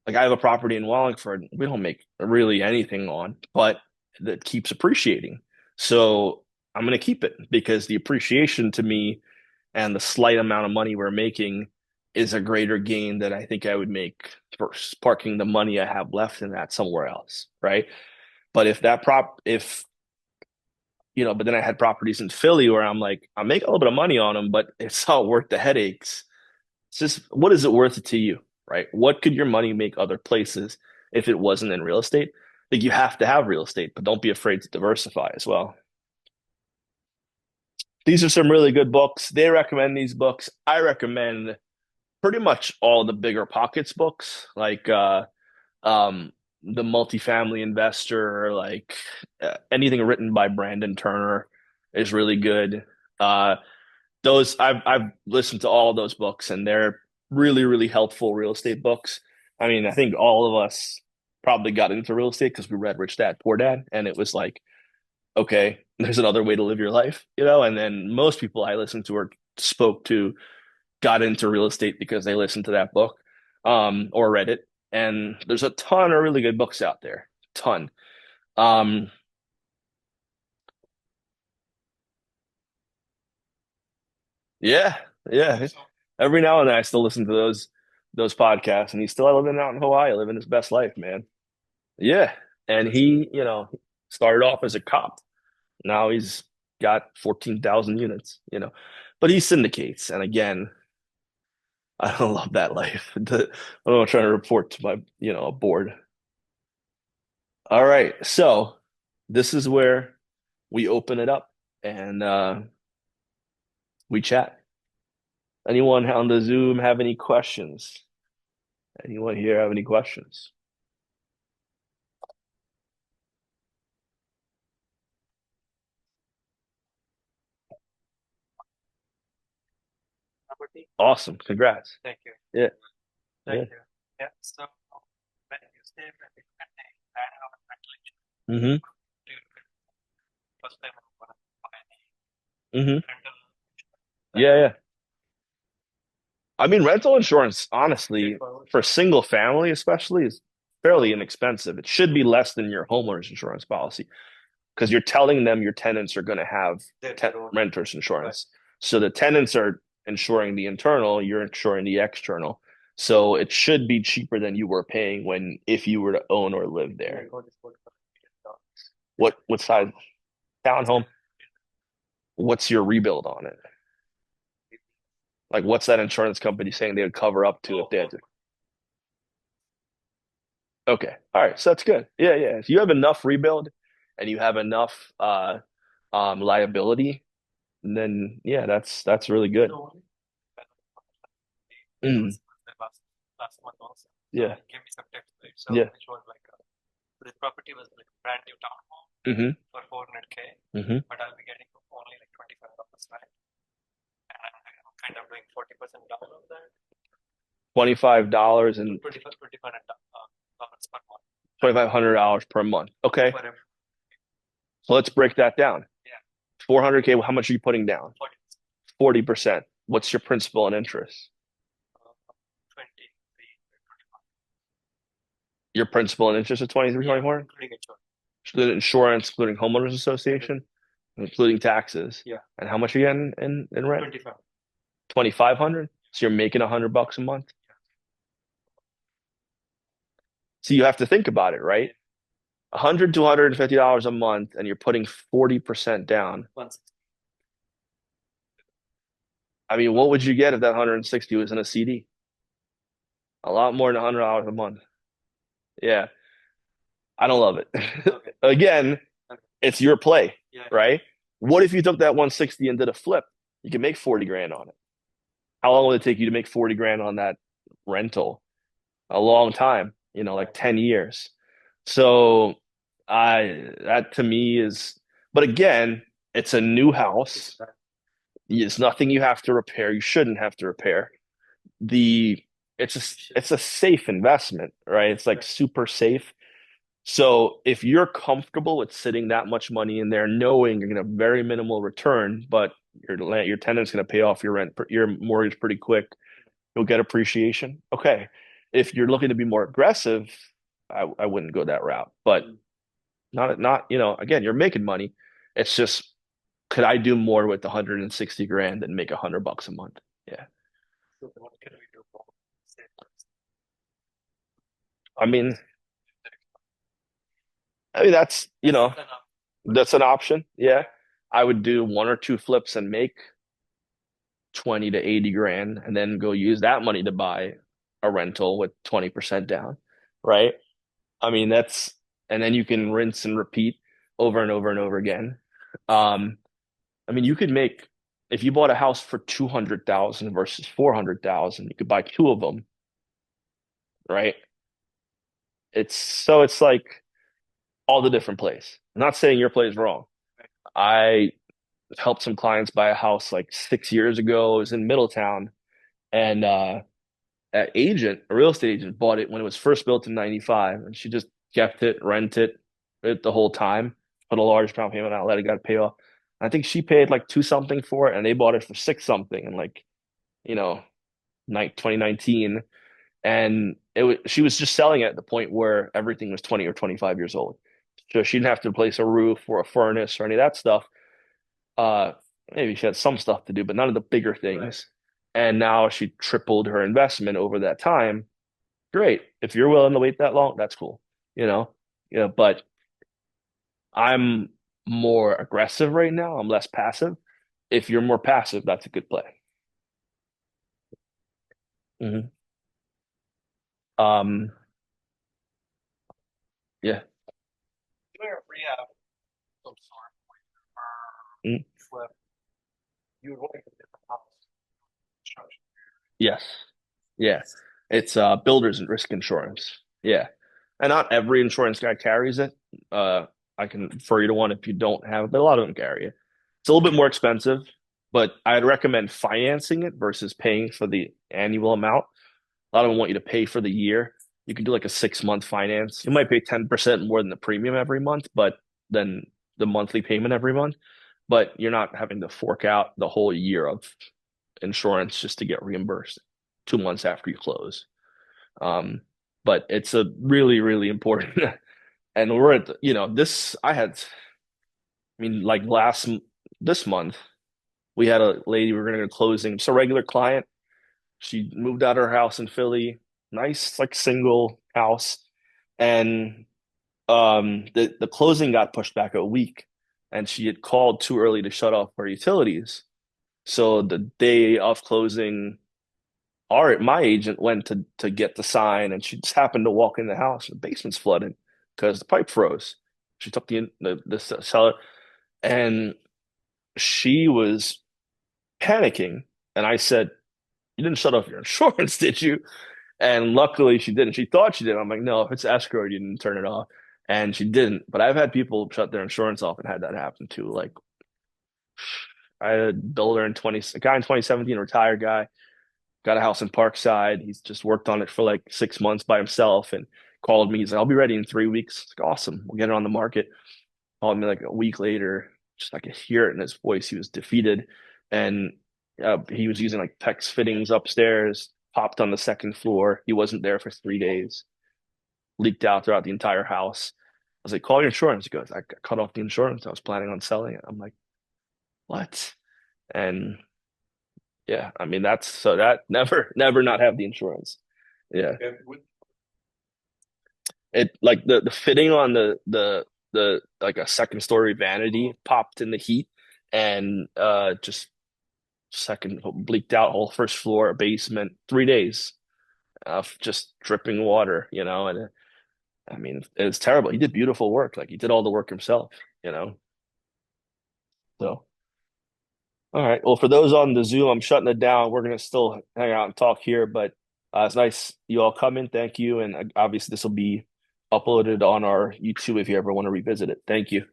Speaker 1: I have a property in Wallingford. We don't make really anything on, but that keeps appreciating. So I'm going to keep it because the appreciation to me and the slight amount of money we're making is a greater gain than I think I would make for parking the money I have left in that somewhere else, right? But but then I had properties in Philly where I'm like, I make a little bit of money on them, but it's not worth the headaches. It's just, what is it worth it to you, right? What could your money make other places if it wasn't in real estate? Like you have to have real estate, but don't be afraid to diversify as well. These are some really good books. They recommend these books. I recommend pretty much all the bigger pockets books, like um, The Multifamily Investor, like anything written by Brandon Turner is really good. Uh, those I've listened to all those books, and they're really, really helpful real estate books. I mean, I think all of us probably got into real estate because we read Rich Dad Poor Dad, and it was like, okay, there's another way to live your life. And then most people I listened to or spoke to got into real estate because they listened to that book, or read it. And there's a ton of really good books out there, ton. Um, yeah, yeah. Every now and then I still listen to those podcasts, and he's still living out in Hawaii, living his best life, man. Yeah, and he started off as a cop. Now he's got 14,000 units. But he syndicates, and again, I don't love that life. I'm not trying to report to my board. All right, so this is where we open it up and we chat. Anyone on the Zoom have any questions? Anyone here have any questions?
Speaker 2: Property.
Speaker 1: Awesome. Congrats.
Speaker 2: Thank you.
Speaker 1: Yeah.
Speaker 2: Thank
Speaker 1: Yeah.
Speaker 2: you. Yeah. So when you say when you can take land of ventilation,
Speaker 1: hmm
Speaker 2: do you first time I'm gonna buy
Speaker 1: hmm
Speaker 2: the rental
Speaker 1: Yeah, yeah. I mean, rental insurance, honestly,
Speaker 2: straightforward.
Speaker 1: for single family especially, is fairly inexpensive. It should be less than your homeowner's insurance policy because you're telling them your tenants are going to have
Speaker 2: Their own.
Speaker 1: renters
Speaker 2: Right.
Speaker 1: insurance. So the tenants are insuring the internal, you're insuring the external. So it should be cheaper than you were paying if you were to own or live there.
Speaker 2: Like, what is $45 million?
Speaker 1: What size townhome? What's your rebuild on it? Like, what's that insurance company saying they would cover up to if they had to? Okay. All right. So that's good. Yeah, yeah. If you have enough rebuild and you have enough liability, then yeah, that's really good.
Speaker 2: So
Speaker 1: Mm,
Speaker 2: last month also.
Speaker 1: yeah.
Speaker 2: Give me some tips, right? So
Speaker 1: Yeah.
Speaker 2: which was like this property was like a brand new townhome
Speaker 1: hmm
Speaker 2: for 400K,
Speaker 1: hmm
Speaker 2: but I'll be getting only like $25, right? And I'm kind of doing 40% down on that.
Speaker 1: $25 and
Speaker 2: $2,500 per month.
Speaker 1: $2,500 per month. Okay.
Speaker 2: For every,
Speaker 1: So let's break that down.
Speaker 2: yeah,
Speaker 1: 400K, how much are you putting down?
Speaker 2: 40%,
Speaker 1: 40%. What's your principal and interest?
Speaker 2: 23, 25.
Speaker 1: Your principal and interest is 23, 24?
Speaker 2: Including insurance.
Speaker 1: Including insurance, including homeowners association, including taxes.
Speaker 2: Yeah.
Speaker 1: And how much are you getting in rent?
Speaker 2: 25.
Speaker 1: 2,500? So you're making $100 a month? So you have to think about it, right? 100 to $150 a month, and you're putting 40% down. I mean, what would you get if that 160 was in a CD? A lot more than $100 a month. Yeah, I don't love it. Again, it's your play, right? What if you took that 160 and did a flip? You can make 40 grand on it. How long will it take you to make 40 grand on that rental? A long time, like 10 years. So that to me is, but again, it's a new house. It's nothing you have to repair. You shouldn't have to repair. The it's a safe investment, right? It's like super safe. So if you're comfortable with sitting that much money in there, knowing you're going to have very minimal return, but your tenant's going to pay off your mortgage pretty quick, you'll get appreciation. Okay. If you're looking to be more aggressive, I wouldn't go that route. But not, again, you're making money. It's just, could I do more with 160 grand and make $100 a month? Yeah. I mean, that's, that's an option. Yeah. I would do one or two flips and make 20 to 80 grand and then go use that money to buy a rental with 20% down. Right. I mean, and then you can rinse and repeat over and over and over again. Um, I mean, you could make, if you bought a house for 200,000 versus 400,000, you could buy two of them, right? It's like all the different plays. I'm not saying your play is wrong. I helped some clients buy a house like 6 years ago. It was in Middletown, and a real estate agent, bought it when it was first built in '95, and she just kept it, it the whole time, put a large down payment out, let it got paid off. I think she paid like two something for it, and they bought it for six something in like, you know, 2019. And she was just selling it at the point where everything was 20 or 25 years old. So she didn't have to replace a roof or a furnace or any of that stuff. Uh, Maybe she had some stuff to do, but none of the bigger things. And now she tripled her investment over that time. Great. If you're willing to wait that long, that's cool. You know, but I'm more aggressive right now. I'm less passive. If you're more passive, that's a good play. Hmm. Um, yeah.
Speaker 2: You ever rehab some sort
Speaker 1: Mm.
Speaker 2: flip? You would want to get a different house construction.
Speaker 1: Yes. Yeah. It's builders and risk insurance. Yeah. And not every insurance guy carries it. Uh I can refer you to one if you don't have it, but a lot of them carry it. It's a little bit more expensive, but I'd recommend financing it versus paying for the annual amount. A lot of them want you to pay for the year. You can do like a 6 month finance. You might pay 10% more than the premium every month, but then the monthly payment every month. But you're not having to fork out the whole year of insurance just to get reimbursed 2 months after you close. Um, but it's a really, really important. And we're at, this, I mean, like this month, we had a lady, we were going to go closing. It's a regular client. She moved out of her house in Philly, nice, like single house. And the closing got pushed back a week, and she had called too early to shut off her utilities. So the day of closing, my agent went to get the sign, and she just happened to walk in the house. The basement's flooded because the pipe froze. She took the seller, and she was panicking. And I said, "You didn't shut off your insurance, did you?" And luckily, she didn't. She thought she did. I'm like, "No, if it's escrow, you didn't turn it off." And she didn't. But I've had people shut their insurance off and had that happen too. Like I had a builder a guy in 2017, a retired guy, got a house in Parkside. He's just worked on it for like 6 months by himself and called me. He's like, "I'll be ready in 3 weeks." It's like, awesome. We'll get it on the market. Called me like a week later. Just I could hear it in his voice. He was defeated. And he was using like PEX fittings upstairs, popped on the second floor. He wasn't there for 3 days, leaked out throughout the entire house. I was like, "Call your insurance." He goes, "I cut off the insurance. I was planning on selling it." I'm like, "What?" And yeah, I mean, that's so that never, never not have the insurance. Yeah. It like the fitting on the like a second story vanity popped in the heat and just second bleaked out whole first floor basement 3 days of just dripping water, and I mean it's terrible. He did beautiful work, like he did all the work himself, you know. So all right. Well, for those on the Zoom, I'm shutting it down. We're gonna still hang out and talk here, but it's nice you all come in. Thank you, and obviously this will be uploaded on our YouTube if you ever want to revisit it. Thank you.